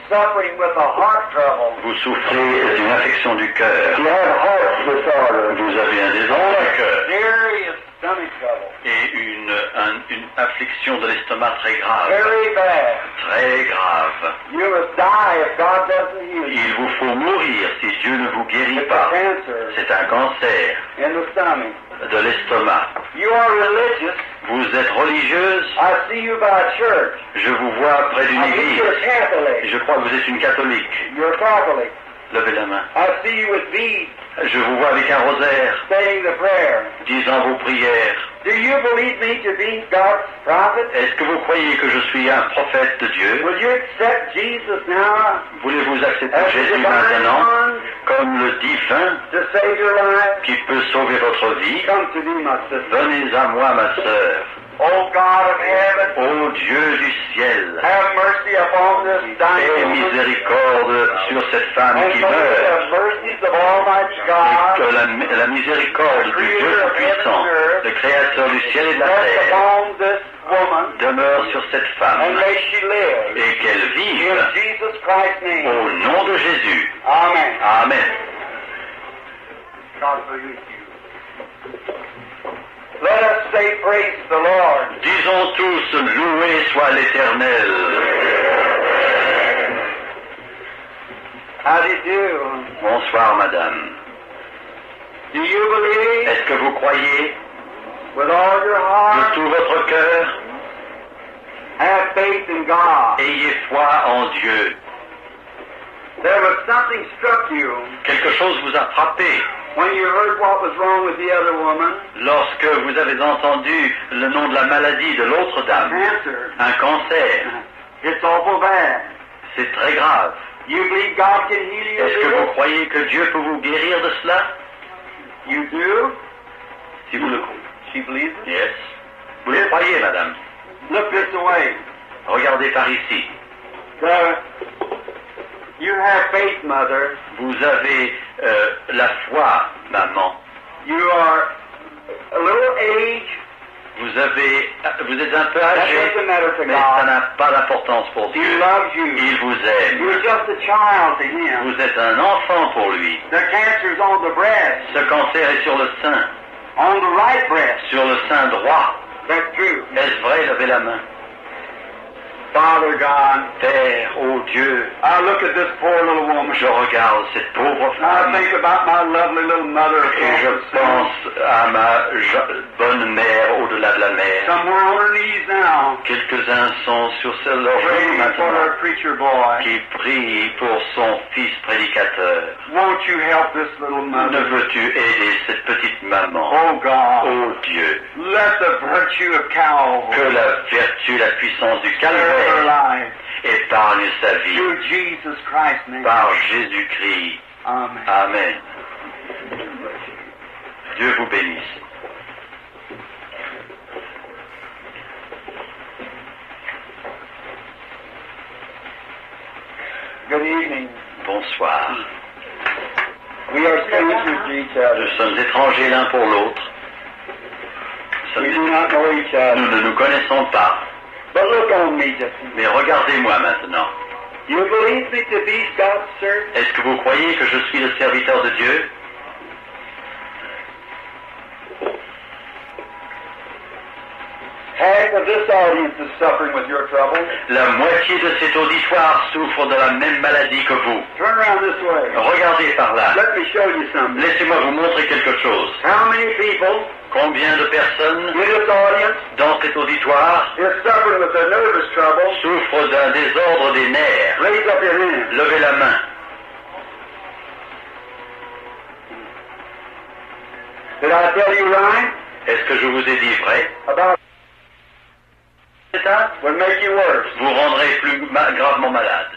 suffering with a heart trouble. Vous souffrez d'une affection du cœur. You have heart disorder. Vous avez un désordre du cœur. Serious stomach trouble. Et une affliction de l'estomac très grave. Very bad. Très grave. You must die if God doesn't heal you. Il vous faut mourir si Dieu ne vous guérit It's a pas. cancer C'est un cancer in the stomach. de l'estomac. You are religious. Vous êtes religieuse. I see you by a church. Je vous vois près d'une I think église. you're a Catholic. Je crois que vous êtes une catholique. You're a Catholic. Levez la main. I see you with beads, Je vous vois avec un rosaire, saying the prayer. disant vos prières. Do you believe me to be God's prophet? Est-ce que vous croyez que je suis un prophète de Dieu? Will you accept Jesus now Voulez-vous accepter as the Jésus divine maintenant one comme le divin to save your life? qui peut sauver votre vie? Come to me, my sister. Venez à moi, ma sœur. Oh God of heaven, Ô Dieu du ciel, have mercy upon this aie dying woman. miséricorde sur cette femme And qui may meurt. the mercies of Almighty Et God que la miséricorde du Dieu Tout-Puissant, le Créateur du ciel et de la rest terre, upon this woman, demeure sur cette and femme may she live. et qu'elle In vive Jesus Christ's name. au nom de Jésus. Amen. Amen. God be with you. Let us say praise the Lord. Disons tous, loué soit l'Éternel. How do you do? Bonsoir, madame. Do you believe Est-ce que vous croyez with all your de heart? tout votre cœur? Have faith in God. Ayez foi en Dieu. There was something struck you Quelque chose vous a frappé when you heard what was wrong with the other woman. lorsque vous avez entendu le nom de la maladie de l'autre dame. Cancer. Un cancer. It's awful bad. C'est très grave. You believe God can heal you? Est-ce que vous croyez que Dieu peut vous guérir de cela? You do? Si vous le croyez. She believes it. Yes. Vous le croyez, madame? Look this way. Regardez par ici. You have faith, mother. Vous avez la foi, maman. You are a little age. Vous êtes un peu That âgé, doesn't matter to mais ça God. n'a pas d'importance pour He Dieu. loves you. Il vous aime. You're just a child to Him. Vous êtes un enfant pour lui. The cancer's on the breast, Ce cancer est sur le sein, on the right breast. sur le sein droit. That's true. Est-ce vrai? Levez la main. Father God, Père, ô Dieu, I look at this poor little woman. je regarde cette pauvre I femme think about my lovely little mother et je pense à ma bonne mère au-delà de la mer. somewhere on her knees now, Quelques-uns sont sur leurs genoux praying for maintenant her preacher boy. qui prient pour son fils prédicateur. Won't you help this little Ne mother? veux-tu aider cette petite maman? Oh God, Ô Dieu, let the virtue of que Calvary la vertu, la puissance du spare her calvaire life. épargne sa vie Through Jesus Christ's name. par Jésus-Christ. Amen. Amen. Dieu vous bénisse. Good evening. Bonsoir. We are strangers to each other. Nous sommes étrangers l'un pour l'autre. We do not know each other. Nous ne nous connaissons pas. But look on me just a minute. Mais regardez-moi maintenant. You believe me to be God's servant? Est-ce que vous croyez que je suis le serviteur de Dieu? Half of this audience is suffering with your trouble. La moitié de cet auditoire souffre de la même maladie que vous. Turn around this way. Regardez par là. Let me show you something. Laissez-moi vous montrer quelque chose. How many people Combien de personnes in this audience dans cet auditoire is suffering with a nervous trouble? souffrent d'un désordre des nerfs? Raise up your hand. Levez la main. Did I tell you right? Est-ce que je vous ai dit vrai? About Ça would make you worse. vous rendrez plus gravement malade.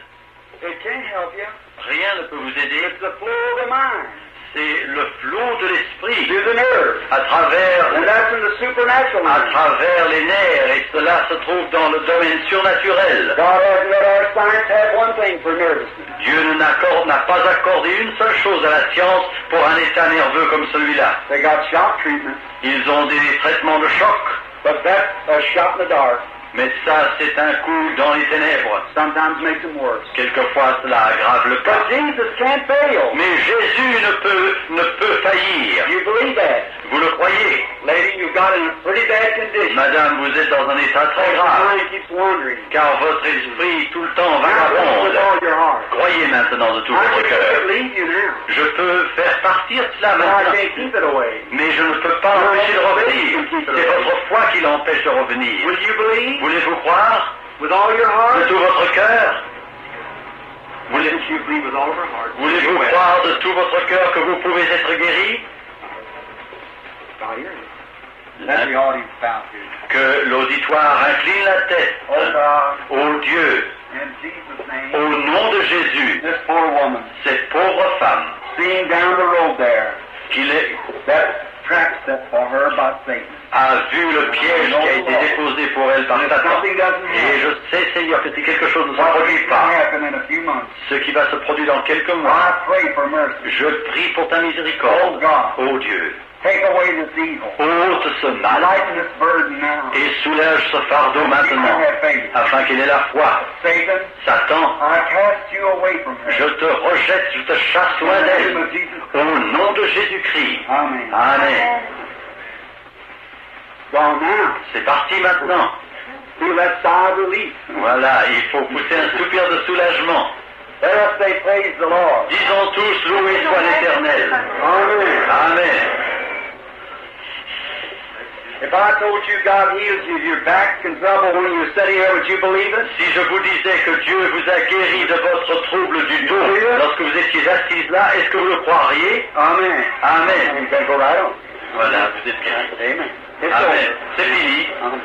It can't help you. Rien ne peut vous aider. It's the flow of the mind. C'est le flot de l'esprit Through the nerves. à travers And that's in the supernatural à mind. travers les nerfs, et cela se trouve dans le domaine surnaturel. God hasn't let our science have one thing for nervousness. Dieu n'a pas accordé une seule chose à la science pour un état nerveux comme celui-là. They got shock treatment. Ils ont des traitements de choc. But that's a shot in the dark. Mais ça, c'est un coup dans les ténèbres. Sometimes makes them worse. Quelquefois, cela aggrave le cas. But Jesus can't fail. Mais Jésus ne peut faillir. You believe that? Vous le croyez? Lady, you got in a pretty bad condition. Madame, vous êtes dans un état très Your grave, mind keeps wandering. car votre esprit tout le temps Now, with vagabonde. all your heart. Croyez maintenant de tout I votre can cœur. leave you now. Je peux faire partir cela But I maintenant, can't keep it away. mais je ne peux pas l'empêcher de revenir. C'est votre foi qui l'empêche de revenir. Will you believe? Voulez-vous croire With all your de heart? tout votre cœur? Since you believe with all of your heart. Voulez-vous croire de tout votre cœur que vous pouvez être guéri? God, hear you. Let the audience bow to you. Que l'auditoire incline la tête Oh God, au Dieu, in Jesus' name, au nom de Jésus, this poor woman, cette pauvre femme seeing down the road there, that trap set for her by Satan. a vu le piège qui a été déposé pour elle par And if Satan. something doesn't Et je happen, sais, Seigneur, que si quelque chose ne se what produit will pas, happen in a few months? ce qui va se produire dans quelques mois, I pray for mercy. je prie pour ta miséricorde, ô Dieu. Take away this evil. Ôte ce mal Lighten this burden now. et soulève ce fardeau maintenant, Have faith. afin qu'il ait la foi. Satan, Satan, I cast you away from her. je te rejette, je te chasse loin In the name d'elle, of Jesus. au nom de Jésus-Christ. Amen. Amen. Gone now. C'est parti maintenant. Feel that sigh of relief. Voilà, il faut pousser un soupir de soulagement. Let us say praise the Lord. Disons tous, loué soit l'Éternel. Amen. Amen. If I told you God healed you of your back and trouble when you were sitting here, would you believe it? Si je vous disais que Dieu vous a guéri de votre trouble du dos lorsque vous étiez assise là, est-ce que vous le croiriez? Amen. Amen. You can go right on. Voilà, vous êtes guéri. Amen. It's Amen. over. C'est fini. Amen.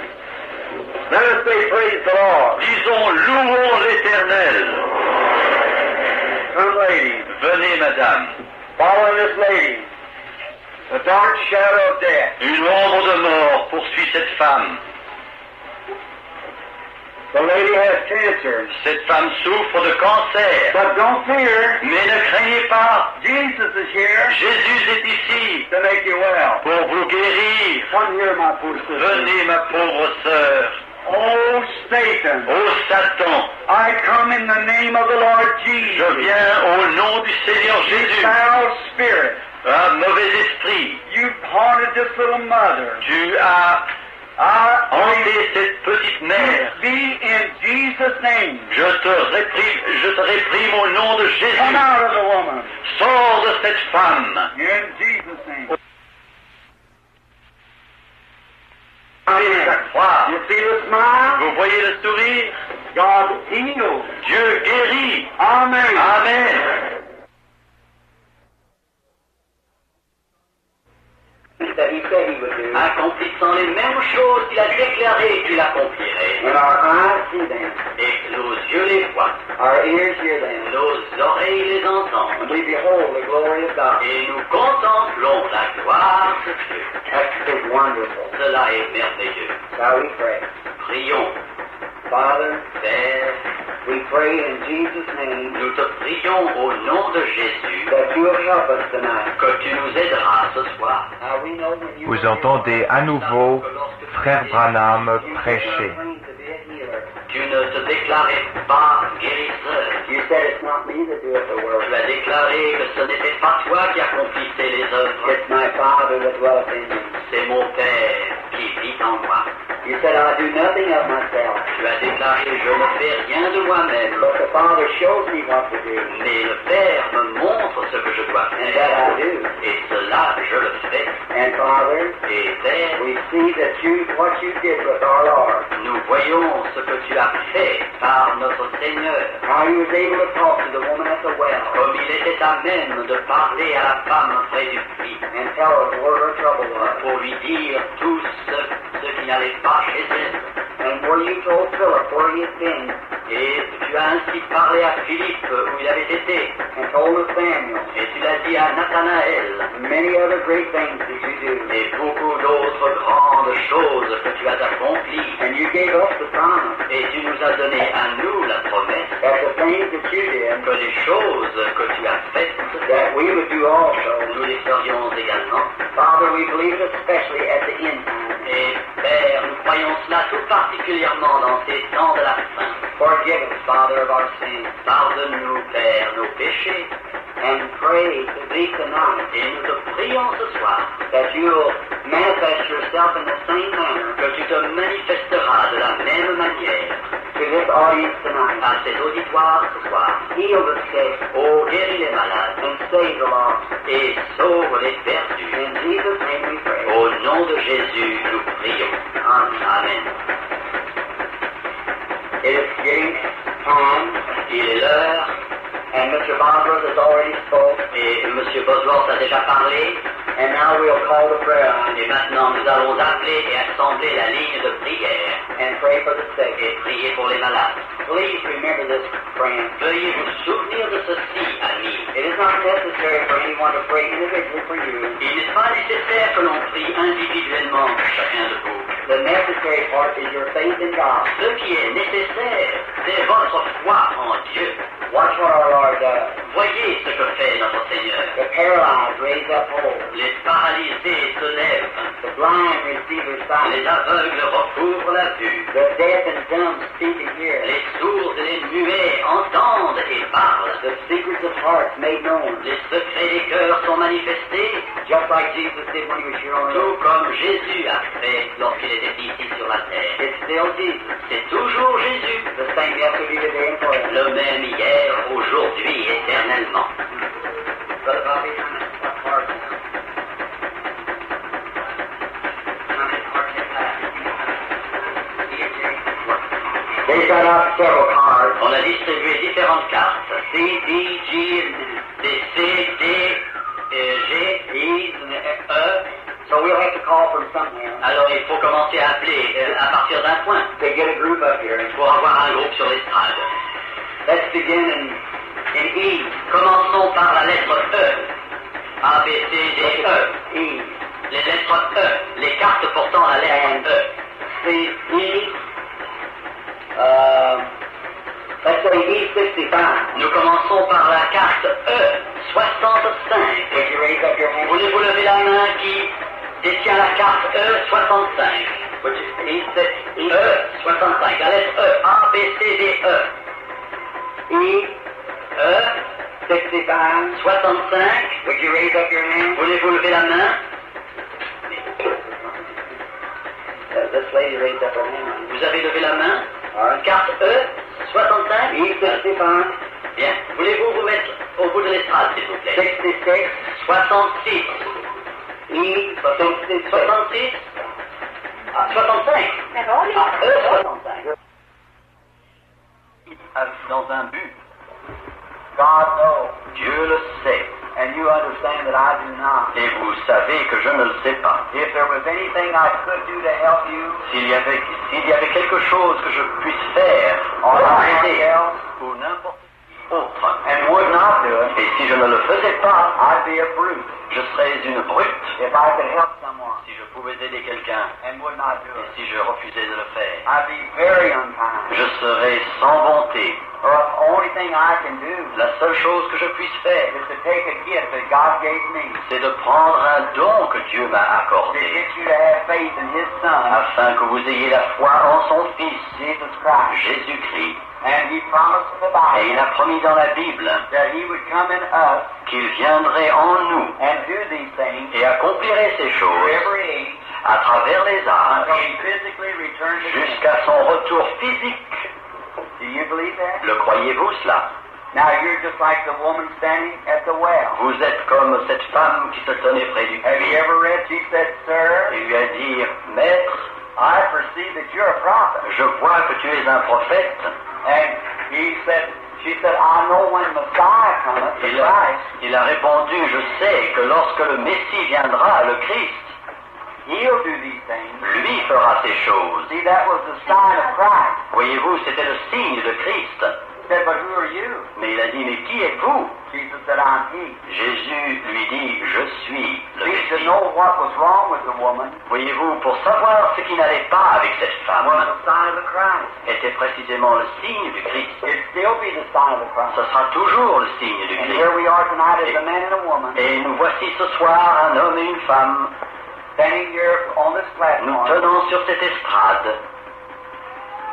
Let us say praise the Lord. Disons, louons l'Éternel. Come, ladies. Venez, madame. Following this lady, the dark shadow of death. Une ombre de mort poursuit cette femme. The lady has cancer. Cette femme souffre de cancer. But don't fear. Mais ne craignez pas. Jesus is here Jésus est ici to make you well. pour vous guérir. Come here, my poor sister. Venez, ma pauvre sœur. Oh, Satan. Ô Satan, I come in the name of the Lord je Jesus. viens au nom du Seigneur Jésus. Foul spirit. Un mauvais esprit, You've haunted this little mother. tu as I hanté cette petite mère. be in Jesus' name. Je te réprime au nom de Come Jésus. out of the woman. Sors de cette femme. In Jesus' name. Croire. You see the smile? Vous voyez le sourire? God heals. Dieu guérit. Amen. Amen. That he said he would do. Accomplissant les mêmes choses qu'il a déclarées qu'il accomplirait. When our eyes see them, Et nos yeux les voient, our ears hear them, nos oreilles les and entendent. we behold the glory of God. Et nous contemplons la gloire de Dieu. That's so wonderful. Cela est merveilleux. Shall we pray? Prions. Father, Père, we pray in Jesus' name nous te prions au nom de Jésus that you will help us tonight. que tu nous aideras ce soir. Now we know when you Vous entendez à nouveau Frère Branham you prêcher. claim to be a healer. Tu ne te déclarais pas guérisseur. You said it's not me that doeth the work. Tu as déclaré que ce n'était pas toi qui accomplissais les œuvres. It's my Father that dwelleth in me. C'est mon Père qui vit en moi. You said I do nothing of myself, Tu as déclaré, je ne fais rien de moi-même, but the Father shows me what to do, mais le Père me montre ce que je dois and that faire. I do. Et cela, je le fais. And Father, Et Père, we see that what you did with our Lord, nous voyons ce que tu as fait par notre Seigneur. how he was able to talk to the woman at the well Comme il était à même de parler à la femme près du puits, and tell her where her trouble was. pour lui dire tout ce qui n'allait pas chez elle. And where you told Philip where he had been, Et tu as ainsi parlé à Philippe où il avait été. and told Nathanael, Et tu l'as dit à Nathanaël. many other great things that you do. Et beaucoup d'autres grandes choses que tu as accomplies. And you gave us the promise Et tu nous as donné à nous la promesse that the things that you did, que les choses que tu as faites, that we would do also. nous les ferions également. Father, we believe it especially at the end time. Et Père, nous croyons cela tout particulièrement dans ces temps de la fin. Forgive us, Father, of our sins. Pardonne-nous, Père, nos péchés. And pray to thee tonight Et nous te prions ce soir that you'll manifest yourself in the same manner que tu te manifesteras de la même manière to this audience tonight. à cet auditoire ce soir. Heal the sick Ô guéris les malades and save the lost. et sauve les perdus. In Jesus' name we pray. Au nom de Jésus, nous prions. Amen. It is getting time, Il est l'heure and Mr. Bosworth has already spoke, et M. Bosworth a déjà parlé. and now we'll call the prayer line Et maintenant, nous allons appeler et assembler la ligne de prière and pray for the sick. et prier pour les malades. Please remember this, friend. Veuillez vous souvenir de ceci, amis. It is not necessary for anyone to pray individually for you. Il n'est pas nécessaire que l'on prie individuellement pour chacun de vous. The necessary part is your faith in God. Ce qui est nécessaire, c'est votre foi en Dieu. Watch what our Lord does. Voyez ce que fait notre Seigneur. The paralyzed raise up whole. Les paralysés se lèvent. The blind receive their Les sight. aveugles recouvrent la vue. The deaf and dumb speak and hear. Les sourds et les muets entendent et parlent. The secrets of hearts made known. Les secrets des cœurs sont manifestés, Just like Jesus did when he was here on earth. tout comme Jésus a fait lorsqu'il était ici sur la terre. It's still Jesus. C'est toujours Jésus, The same yesterday, today, and forever. le même hier, aujourd'hui, éternellement. Brother Bobby, how many cards now? How many cards have left? They got out several cards. On a distribué différentes cartes, C, D, G, C, D, G, I, E. So we'll have to call from somewhere. Alors il faut commencer à appeler à partir d'un point They get a group up here. pour avoir un groupe sur l'estrade. Let's begin in E. Commençons par la lettre E. A, B, C, D, E. E. Les lettres E. Les cartes portant la lettre E. C, E. Let's say E65. Nous commençons par la carte E. 65. Would you raise up your hand? Voulez-vous lever la main qui détient la carte E 65? E 65. La lettre E. A, B, C, D, E. E. E 65. 65. Would you raise up your hand? Voulez-vous lever la main? This lady raised up her hand. Vous avez levé la main? All right. Carte E 65. E65. Bien. Voulez-vous vous mettre au bout de l'estrade, s'il vous plaît? 66. 66. E66. 66. Ah, 65. Ah, E 65. Dans un but. God knows. Dieu le sait. And you understand that I do not. Et vous savez que je ne le sais pas. If there was anything I could do to help you, S'il y avait quelque chose que je puisse faire or pour somebody aider, else, ou n'importe qui autre, and would not do it, et si je ne le faisais pas, I'd be a brute. je serais une brute. If I could help someone Si je pouvais aider quelqu'un, and would not do et it, si je refusais de le faire, I'd be very unkind. je serais sans bonté. Or the only thing I can do La seule chose que je puisse faire, is to take a gift that God gave me c'est de prendre un don que Dieu m'a to accordé, get you to have faith in His Son, afin que vous ayez la foi en son Fils, Jesus Christ. Jésus-Christ. And He promised in the Et il Bible a promis dans la Bible that He would come in us qu'il viendrait en nous and do these things et accomplirait ces through choses every age à travers les until âges He physically returns again. jusqu'à son retour physique. Do you believe that? Le croyez-vous cela? Now you're just like the woman standing at the well. Vous êtes comme cette femme qui se tenait près du Have you puits ever read? She said, Sir, et lui a dit, Maître, I perceive that you're a prophet. je vois que tu es un prophète. And she said, I know when Messiah cometh, the Christ, Il a répondu, je sais que lorsque le Messie viendra, le Christ, He'll do these things. Lui fera ces choses. See, that was the sign of Christ. Voyez-vous, c'était le signe de Christ. He said, but who are you? Mais il a dit, mais qui êtes-vous? Jesus said, I'm he. Jésus lui dit, je suis le See, to Messie. know what was wrong with the woman Voyez-vous, pour savoir ce qui n'allait pas avec cette femme, was the sign of the Christ. était précisément le signe du Christ. It'd still be the sign of the Christ. Ce sera toujours le signe du And Christ. here we are tonight as a man and a woman, Et nous voici ce soir, un homme et une femme, standing here on this nous platform, tenons sur cette estrade,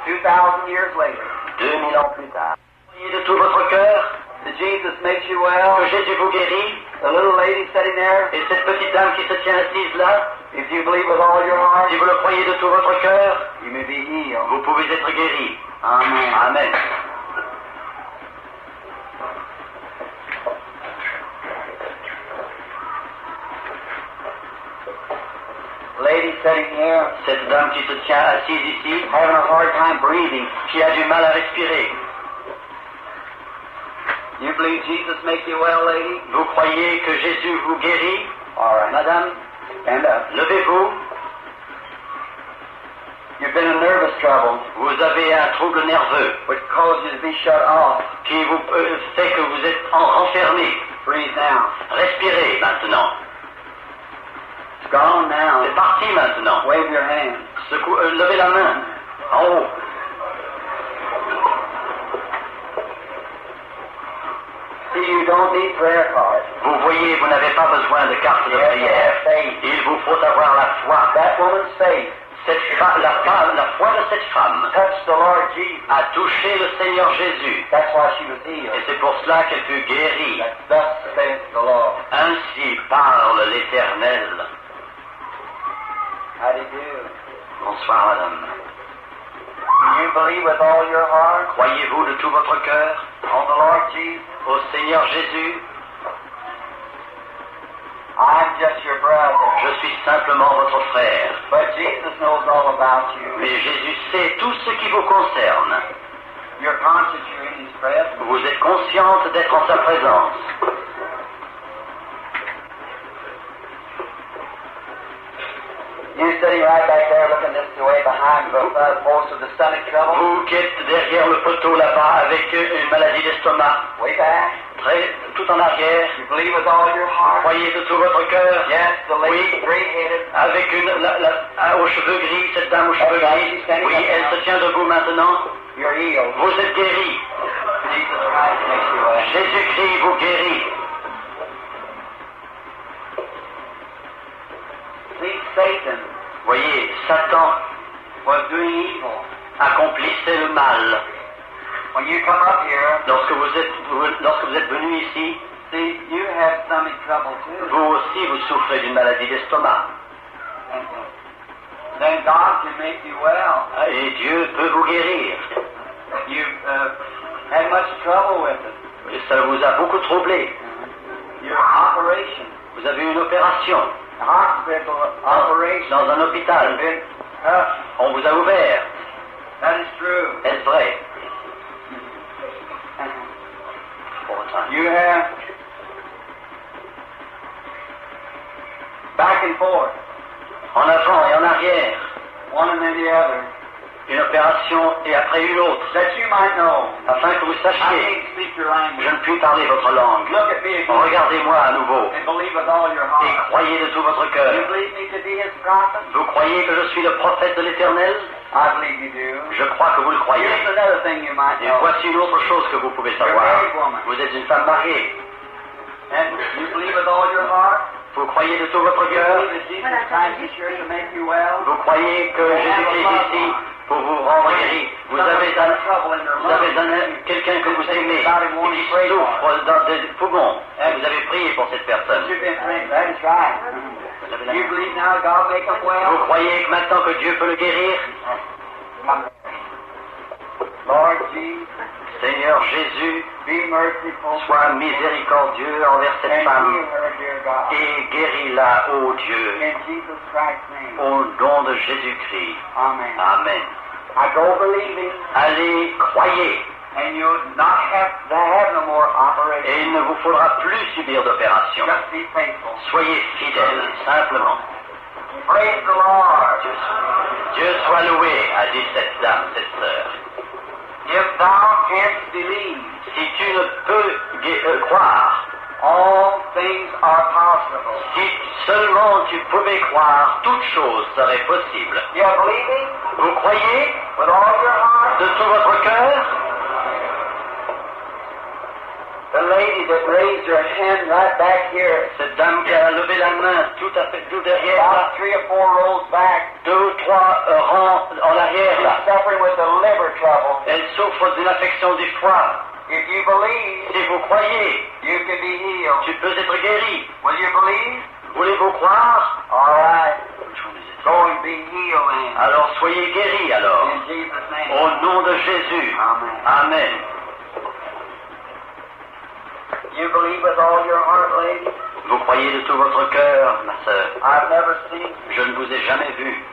2,000 years later. 2000 ans plus tard. Priez de tout votre cœur Did Jesus make you well? que Jésus vous guérit. The little lady sitting there, Et cette petite dame qui se tient assise là, if you believe with all your heart, si vous le croyez de tout votre cœur, you may be healed. vous pouvez être guéri. Amen. Amen. Lady sitting here, Cette dame qui se tient assise ici, having a hard time breathing. qui a du mal à respirer, You believe Jesus make you well, lady? vous croyez que Jésus vous guérit? All right. Madame, Stand up. levez-vous. You've been in nervous trouble, Vous avez un trouble nerveux which caused you to be shut off. qui vous fait que vous êtes renfermé. Breathe now. Respirez maintenant. It's gone now. C'est parti maintenant. Wave your hand. Levez la main. En haut. See, you don't need prayer cards. Vous voyez, vous n'avez pas besoin de carte de You have to prière. have faith. Il vous faut avoir la foi. That woman's faith La foi de cette femme touched the Lord Jesus. a touché le Seigneur Jésus. That's why she was Et healed. c'est pour cela qu'elle fut guérie. Thus saith the Lord. Ainsi parle l'Éternel. How do you do? Bonsoir, madame. Do you believe with all your heart Croyez-vous de tout votre cœur on the Lord Jesus? au Seigneur Jésus? I'm just your brother. Je suis simplement votre frère. But Jesus knows all about you. Mais Jésus sait tout ce qui vous concerne. You're conscious you're in His presence. Vous êtes consciente d'être en sa présence. You're sitting right back there looking this way behind the post of the stomach trouble. Vous qui êtes derrière le poteau là-bas avec une maladie d'estomac, Way back. tout en arrière, You believe with all your heart. croyez de tout votre cœur. Yes, the lady, Oui. gray-headed. Avec aux cheveux gris, cette dame aux cheveux gris, oui, elle se tient debout maintenant. You're healed. Vous êtes guéri. Jesus Christ makes you well. Jésus-Christ vous guérit. See, Satan Voyez, Satan was doing evil. accomplissait le mal. When you come up here, Lorsque vous êtes venu ici, see, you have stomach trouble too. vous aussi vous souffrez d'une maladie d'estomac. And then God can make you well. Et Dieu peut vous guérir. You've had much trouble with it. Et ça vous a beaucoup troublé. Your operation, Vous avez eu une opération hospital operation, dans un hôpital. been tough. On vous a ouvert. That is true. Est-ce vrai? Pour votre âme. You have back and forth, En avant et en arrière. one and then the other, Une opération et après une autre. that you might know. Afin que vous I sachiez, can't speak your je language. ne puis parler votre langue. Look at me again Regardez-moi à nouveau and believe with all your et heart. croyez de tout votre You cœur. believe me to be His prophet? Vous croyez que je suis le prophète de l'Éternel? I believe you do. Je crois que vous le croyez. Here's another thing you might Et know. voici une autre chose que vous pouvez You're a savoir. married woman. Vous êtes une femme mariée. And you believe with all your heart? Vous croyez de tout votre You cœur. believe that Jesus Christ is here to make you well? Vous croyez que Jésus-Christ est ici pour vous rendre guéri. Vous avez quelqu'un que vous aimez et qui souffre dans des poumons. Et vous avez prié pour cette personne. You've been praying. That is right. Vous avez la- You believe now God make him Vous well? croyez que maintenant que Dieu peut le guérir? Lord Jesus, Seigneur Jésus, be merciful sois miséricordieux envers cette and femme heal her, dear God. et guéris-la, ô Dieu, In Jesus Christ's name. au nom de Jésus-Christ. Amen. Amen. I go believing, Allez, croyez, and you'll not have to have no more operation. et il ne vous faudra plus subir d'opération. Just be faithful. Soyez fidèles, simplement. Praise the Lord. Dieu soit loué, a dit cette dame, cette sœur. If thou canst believe, Si tu ne peux croire, all things are possible. si seulement tu pouvais croire, toute chose serait possible. You believe it? Vous croyez With all your heart? de tout votre cœur? The lady that raised her hand right back here, Cette dame qui a levé la main tout à fait tout derrière là, about 3 or 4 rows back, 2 ou 3 rangs en arrière là, she's suffering with a liver trouble. elle souffre d'une affection du foie. If you believe, Si vous croyez, you can be healed. tu peux être guéri. Will you believe? Voulez-vous croire? All right. Go and be healed then. Alors soyez guéris alors. In Jesus' name. Au nom de Jésus. Amen. Amen. You believe with all your heart, lady? Vous croyez de tout votre cœur, ma sœur. I've never seen. Je ne vous ai jamais vu.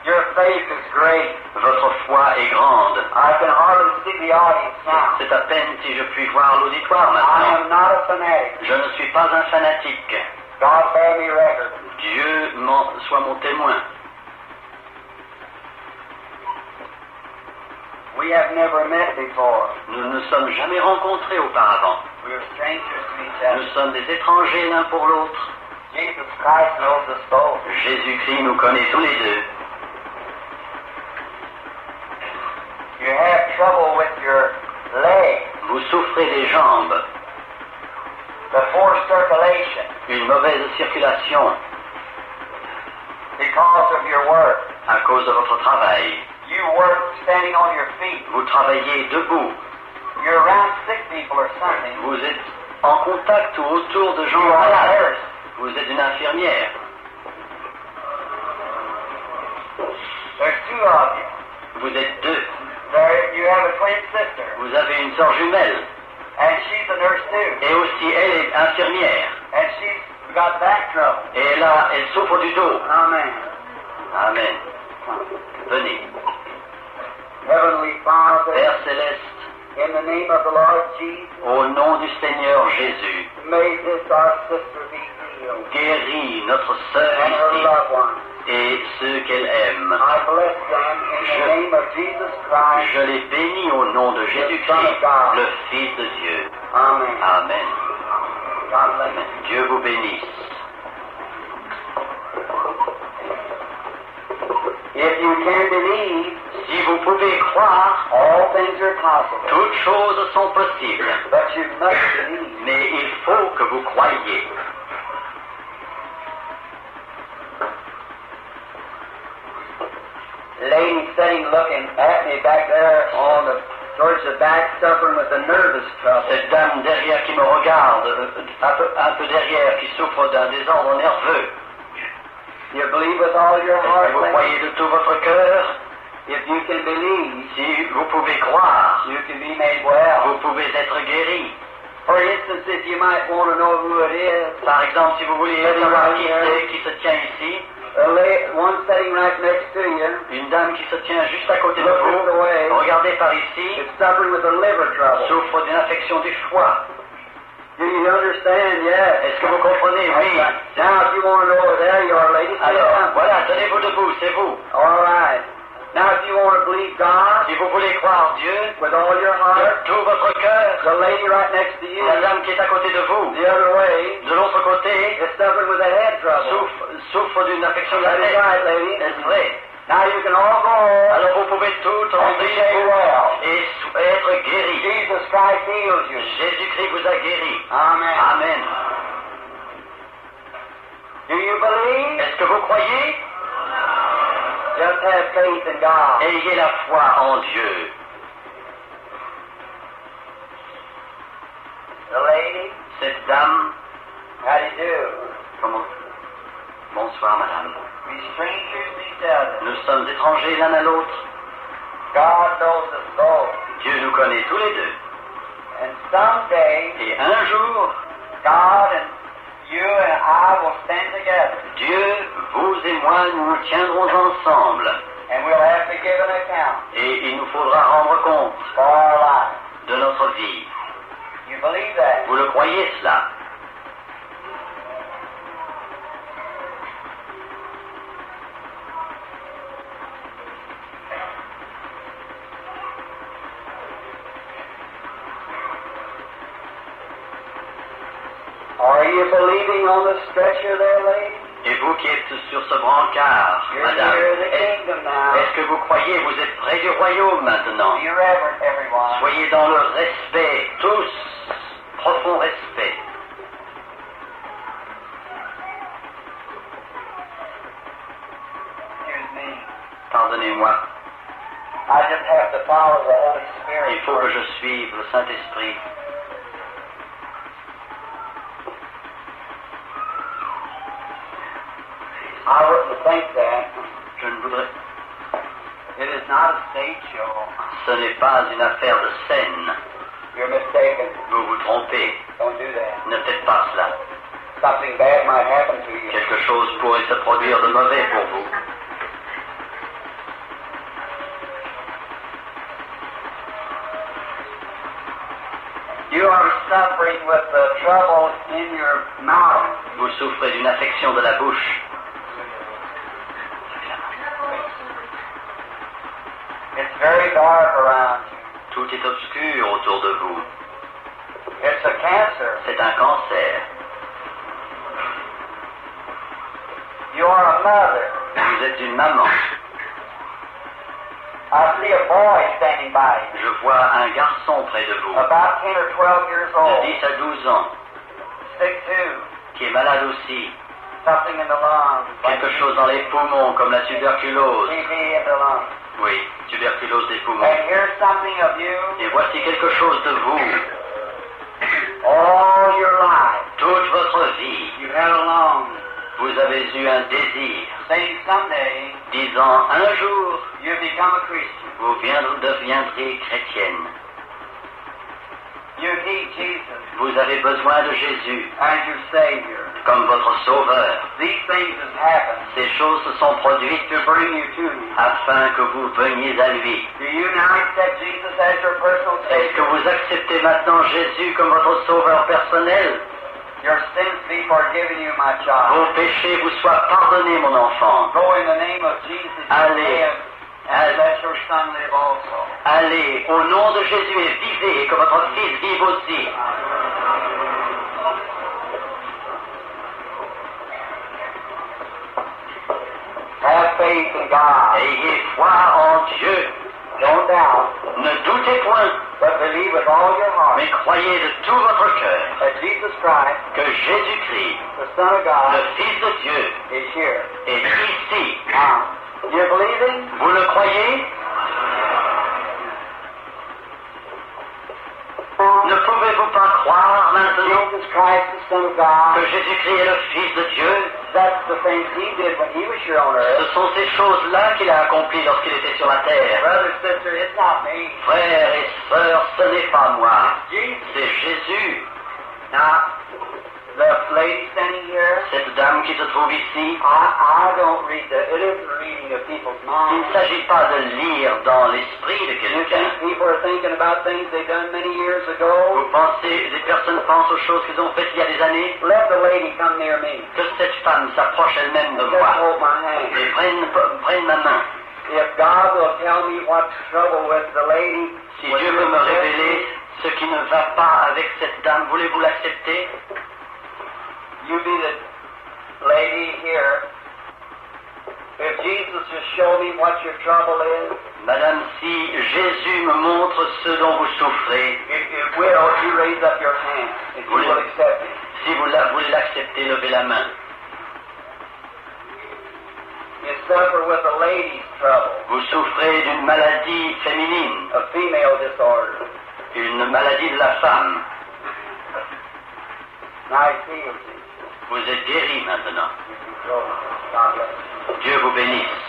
Your faith is great. Votre foi est grande. I can hardly see the audience now. C'est à peine si je puis voir l'auditoire I maintenant. am not a fanatic. Je ne suis pas un fanatique. God bear me record. Dieu soit mon témoin. We have never met before. Nous ne nous sommes jamais rencontrés auparavant. We are strangers to each Nous other. sommes des étrangers l'un pour l'autre. Jesus Christ knows us both. Jésus-Christ nous connaît tous les deux. You have trouble with your leg, Vous souffrez des jambes, the forced circulation, une mauvaise circulation because of your work. à cause de votre travail. You work standing on your feet. Vous travaillez debout. You're around sick people or something. Vous êtes en contact ou autour de gens You are a malades. nurse. Vous êtes une infirmière. There's 2 of you. Vous êtes 2. There, you have a twin sister, Vous avez une sœur jumelle. and she's a nurse too. Et aussi, elle est infirmière. And she's got back trouble. Et là, elle souffre du dos. Amen. Amen. Venez. Heavenly Father, Père céleste, in the name of the Lord Jesus, au nom du Seigneur Jésus, may this our sister be healed, guéris notre sœur and her ici loved ones. et ceux qu'elle aime. I bless them in the name of Jesus Christ. Je les bénis au nom de Jésus-Christ, le Fils de Dieu. Amen. Amen. God bless Amen. you. Dieu vous bénisse. If you can believe, Si vous pouvez croire, all things are possible. toutes choses sont possibles. But you must believe. Mais il faut que vous croyiez. Lady sitting looking at me back there on the towards the back, suffering with a nervous trouble. Cette dame derrière qui me regarde, un peu derrière, qui souffre d'un désordre nerveux. You believe with all your Est-ce heart, que vous lady? croyez de tout votre cœur? If you can believe, Si vous pouvez croire, you can be made well. vous pouvez être guéri. For instance, if you might want to know who it is, Par exemple, si vous voulez savoir qui c'est qui se tient ici, one sitting right next to you une dame qui se tient juste à côté de Look this vous, way. regardez par ici, is suffering with a liver trouble. souffre d'une affection du foie. Do you understand? Yes. Est-ce que vous comprenez? Oui. Now, if you want to know, there you are, lady. Sit Alors, down. voilà, tenez-vous debout, c'est vous. All right. Now, if you want to believe God Si vous voulez croire Dieu, with all your de heart, tout votre cœur, the lady right next to you, la dame qui est à côté de vous, the other way, de l'autre côté, is suffering with a head trouble. souffre d'une affection de la That is tête. right, lady. Est-ce vrai? Now you can all go home Alors vous pouvez tout and rentrer be chez made vous well. et être guéri. Jesus Christ heals you. Jésus-Christ vous a guéri. Amen. Amen. Do you believe? Est-ce que vous croyez? Just have faith in God. Ayez la foi en Dieu. The lady, Cette dame, how do you do? comment? Bonsoir madame. We strangers to each other. Nous sommes étrangers l'un à l'autre. God knows us both. Dieu nous connaît tous les deux. And someday, Et un jour, God and you and I will stand together. Dieu, vous et moi, nous nous tiendrons ensemble. And we'll have to give an account Et il nous faudra rendre compte for our life. de notre vie. You believe that? Vous le croyez cela? you believing on the stretcher there, lady? Et vous qui êtes sur ce brancard, You're madame, near the est-ce kingdom now. est-ce que vous croyez, vous êtes près du royaume maintenant? Be reverent, everyone. Soyez dans le respect, tous, profond respect. Excuse me. Pardonnez-moi, I just have to follow the Holy Spirit. il faut que je suive le Saint-Esprit. I wouldn't think that. Je ne voudrais... It is not a stage show. Ce n'est pas une affaire de scène. You're mistaken. Vous vous trompez. Don't do that. Ne faites pas cela. Something bad might happen to you. Quelque chose pourrait se produire de mauvais pour vous. You are suffering with the trouble in your mouth. Vous souffrez d'une affection de la bouche. It's very dark around you. Tout est obscur autour de vous. It's a cancer. C'est un cancer. You are a mother. Vous êtes une maman. I see a boy standing by you, Je vois un garçon près de vous, about 10 or 12 years de old, 10 à 12 ans, sick too, qui est malade aussi. something in the lungs, like Quelque chose dans les poumons, comme la tuberculose. TB in the lungs. Oui, tuberculose des poumons. And here's something of you Et voici quelque chose de vous. all your life. Toute votre vie, You had a longing, vous avez eu un désir, saying someday disant un jour, you become a Christian. vous deviendrez chrétienne. You need Jesus Vous avez besoin de Jésus as your Savior. comme votre sauveur. These things have happened Ces choses se sont produites to bring you to Him. afin que vous veniez à lui. Do you now accept Jesus as your personal Est-ce que Savior? vous acceptez maintenant Jésus comme votre sauveur personnel? Your sins be forgiven you, my child. Vos péchés vous soient pardonnés, mon enfant. Go in the name of Jesus and Allez. live, and let your son live also. Allez au nom de Jésus et vivez, et que votre Fils vive aussi. Have faith in God. Ayez foi en Dieu. Don't doubt, Ne doutez point, but believe with all your heart mais croyez de tout votre cœur that Jesus Christ, que Jésus-Christ, the Son of le God, Fils de Dieu, is here. est ici. Now, you believing? Vous le croyez? Ne pouvez-vous pas croire maintenant Jesus Christ, the Son of God, que Jésus-Christ est le Fils de Dieu? that's the things He did when He was here on Ce earth. sont ces choses-là qu'il a accomplies lorsqu'il était sur la terre. Brother, sister, it's not me. Frères et sœurs, ce n'est pas moi, Jesus. c'est Jésus. Now, the lady standing here, Cette dame qui se trouve ici, I don't read it isn't reading of people's il minds. ne s'agit pas de lire dans l'esprit de You quelqu'un. think people are thinking about things they've done many years Vous ago? pensez, des personnes pensent aux choses qu'ils ont faites il y a des années, Let the lady come near me. que cette femme s'approche elle-même de Just moi hold my hand. et prenne ma main. If God will tell me what's trouble with the lady, Si will Dieu you veut me accept révéler it? ce qui ne va pas avec cette dame, voulez-vous l'accepter? You be the lady here. If Jesus just show me what your trouble is, Madame, si Jésus me montre ce dont vous souffrez, if will, you raise up your hand. If you will accept it. si vous voulez l'accepter, levez la main. You suffer with a lady's trouble, Vous souffrez d'une maladie féminine, a female disorder. une maladie de la femme. Nice healed you. Vous êtes guéri maintenant. God bless you. Dieu vous bénisse.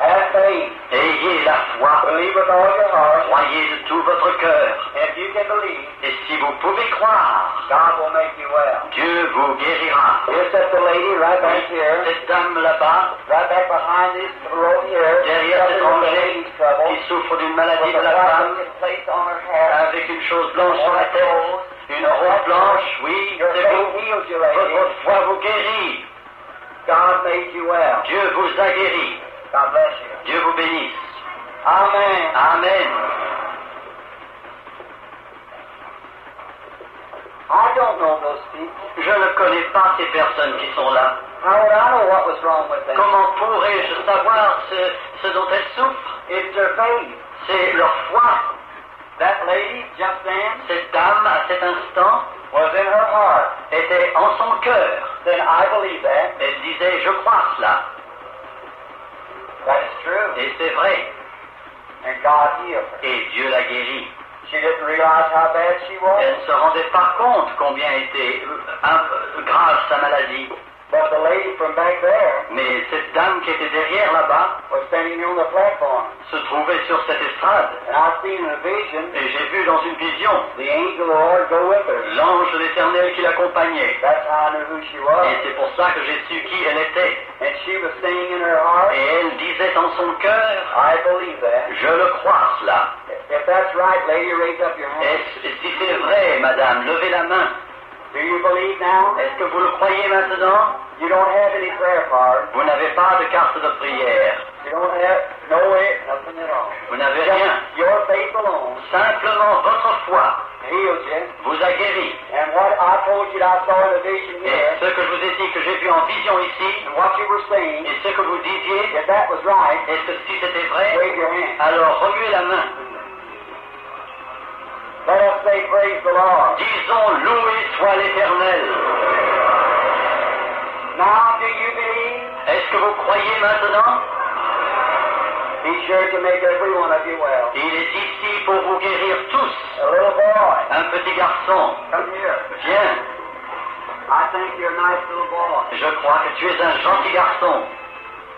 Have faith. Ayez la foi, Believe with all your heart. croyez de tout votre cœur. And if you can believe, Et si vous pouvez croire, God will make you well. Dieu vous guérira. Here's that the lady right back here, Cette dame là-bas, right back behind this row here, derrière cet suffering with the rangé, lady's trouble, qui souffre d'une maladie with de a la femme, white place on her hair. avec une chose blanche sur la tête, une rose blanche, oui, Your c'est faith vous. heals you, lady. Votre foi vous guérit. God made you well. Dieu vous a guéri. God bless you. Dieu vous bénisse. Amen. Amen. I don't know those people. Je ne connais pas ces personnes qui sont là. How would I know what was wrong with them? Comment pourrais-je savoir ce dont elles souffrent? It's their faith. C'est leur foi. That lady just then Cette dame, à cet instant, was in her heart. était en son cœur. Then I believe that. Elle disait, je crois cela. That is true. Et c'est vrai. And God healed her. Et Dieu l'a guérie. She didn't realize how bad she was. Elle ne se rendait pas compte combien était grave sa maladie. But the lady from back there Mais cette dame qui était derrière là-bas was standing on the platform. se trouvait sur cette estrade. And I seen in a vision Et j'ai vu dans une vision the angel of the Lord go with her. l'ange de l'Éternel qui l'accompagnait. That's how I knew who she was. Et c'est pour ça que j'ai su qui elle était. And she was saying in her heart, Et elle disait en son cœur, I believe that. je le crois cela. If that's right, lady, raise up your hand. Et si c'est vrai, madame, levez la main. Do you believe now? Est-ce que vous le croyez maintenant? You don't have any prayer cards. Vous n'avez pas de carte de prière. You don't have no way, nothing at all. Vous n'avez rien. Just your faith alone Simplement votre foi healed you. vous a guéri. And what I told you that I saw in the vision Et here, ce que je vous ai dit que j'ai vu en vision ici, and what you were saying, et ce que vous disiez, if that was right, est-ce que si c'était vrai, wave your hand. alors remuez la main. Let us say praise the Lord. Disons, loué soit l'Éternel. Now do you believe? Est-ce que vous croyez maintenant? He's sure to make every one of you well. Il est ici pour vous guérir tous. A little boy, Un petit garçon, come here. viens. I think you're a nice little boy. Je crois que tu es un gentil garçon.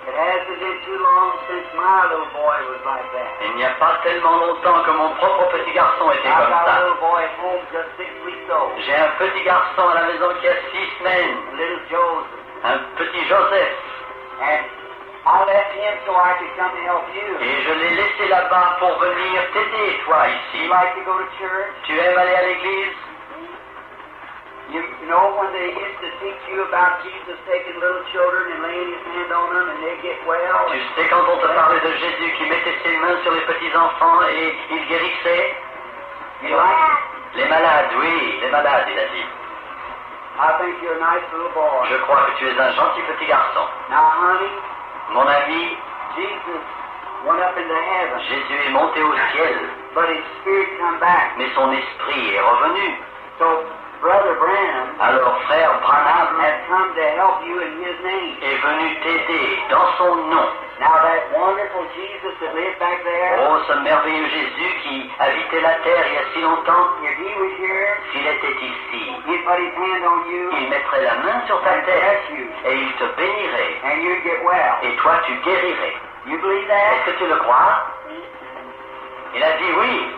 It hasn't been too long since my little boy was like that. Il n'y a pas tellement longtemps que mon propre petit garçon était I've comme got a ça. little boy at home just 6 weeks old. J'ai un petit garçon à la maison qui a 6 semaines. Little Joseph. Un petit Joseph. And I left him so I could come to help you. Et je l'ai laissé là-bas pour venir t'aider, toi, ici. You like to go to church? Tu aimes aller à l'église? You know when they used to teach you about Jesus taking little children and laying his hand on them and they get well? Tu sais quand on te parlait de Jésus qui mettait ses mains sur les petits-enfants et il guérissait? You like Les malades, oui, les malades, il a dit. I think you're a nice little boy. Je crois que tu es un gentil petit garçon. Now, honey, Mon ami, Jesus went up into heaven, Jésus est monté au ciel, but his spirit come back. mais son esprit est revenu. So, Brother Branham Alors frère Branham has come to help you in his name. est venu t'aider dans son nom. Now, that wonderful Jesus that lived back there, Oh, ce merveilleux Jésus qui habitait la terre il y a si longtemps, if he was here, s'il était ici, he'd put his hand on you il mettrait la main sur ta and tête bless you, et il te bénirait. and you'd get well. Et toi, tu guérirais. You believe Est-ce that? que tu le crois? Il a dit oui.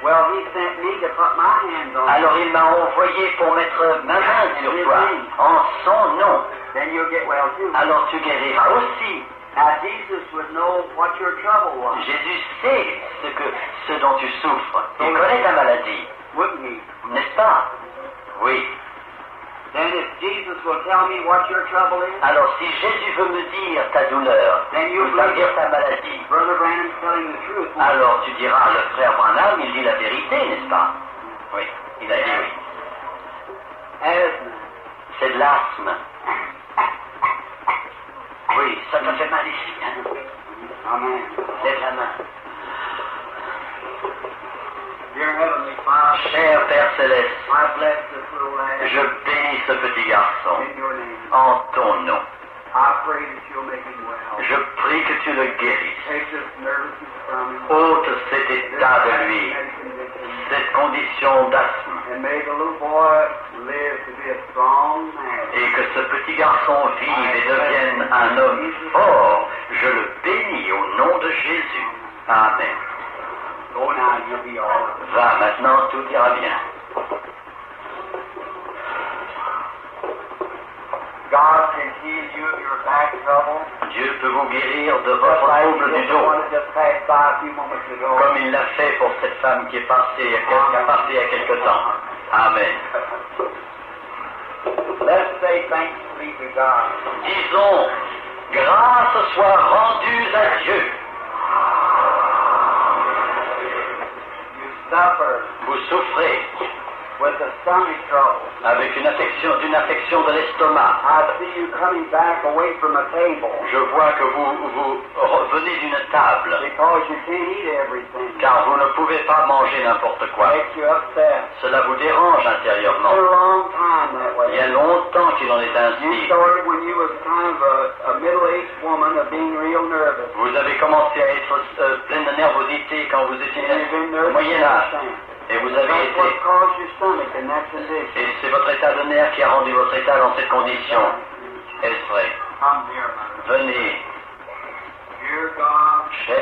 Well, he sent me to put my hands on Alors you. il m'a envoyé pour mettre ma main sur toi, en son nom. Then you'll get well too. Alors tu guériras aussi. Now, Jesus would know what your trouble was, Jésus sait ce dont tu souffres. Il connaît ta maladie, wouldn't he? n'est-ce pas? Oui. Then if Jesus will tell me what your trouble is, Alors si Jésus veut me dire ta douleur, then you il va me believe dire ta maladie, Brother Branham's telling the truth. alors tu diras, le frère Branham, il dit la vérité, n'est-ce pas? Oui, il a dit oui. Asthma. C'est de l'asthme. Oui, ça te fait mal ici, hein? Amen. Lève la main. Dear Heavenly Father, Cher Père Céleste, I bless this little lad je bénis ce petit garçon in your name. en ton nom. I pray that you'll make him well. Je prie que tu le guérisses. Take this nervousness from him. Ôte cet état de lui, cette condition d'asthme, And may the little boy live to be a strong man. et que ce petit garçon vive et devienne un homme fort. Je le bénis au nom de Jésus. Amen. Go now, you'll be all right. Va, maintenant tout ira bien. God can heal you of your back trouble. Dieu peut vous guérir de Just votre like trouble du the dos, one that just passed by a few moments ago. comme il l'a fait pour cette femme qui est passée il y a quelque temps. Amen. Let's say thanks be to God. Disons, grâce soit rendue à Dieu. You suffer. Vous souffrez. with the stomach trouble. avec d'une affection de l'estomac. I see you coming back away from a table Je vois que vous revenez d'une table, because you can't eat everything. car vous ne pouvez pas manger n'importe quoi. Makes you upset. Cela vous dérange For intérieurement. a long time that Il y a way. longtemps qu'il en est You ainsi. started when you was kind of a middle-aged woman of being real nervous. Vous avez commencé à être pleine de nervosité quand vous étiez And you've been au nervous Moyen ever Âge. since. Et vous avez That's what été... caused your stomach in that condition. Et c'est votre état de nerfs qui a rendu votre état dans cette condition. Est-ce vrai? Come here, mother. Venez, Dear God, cher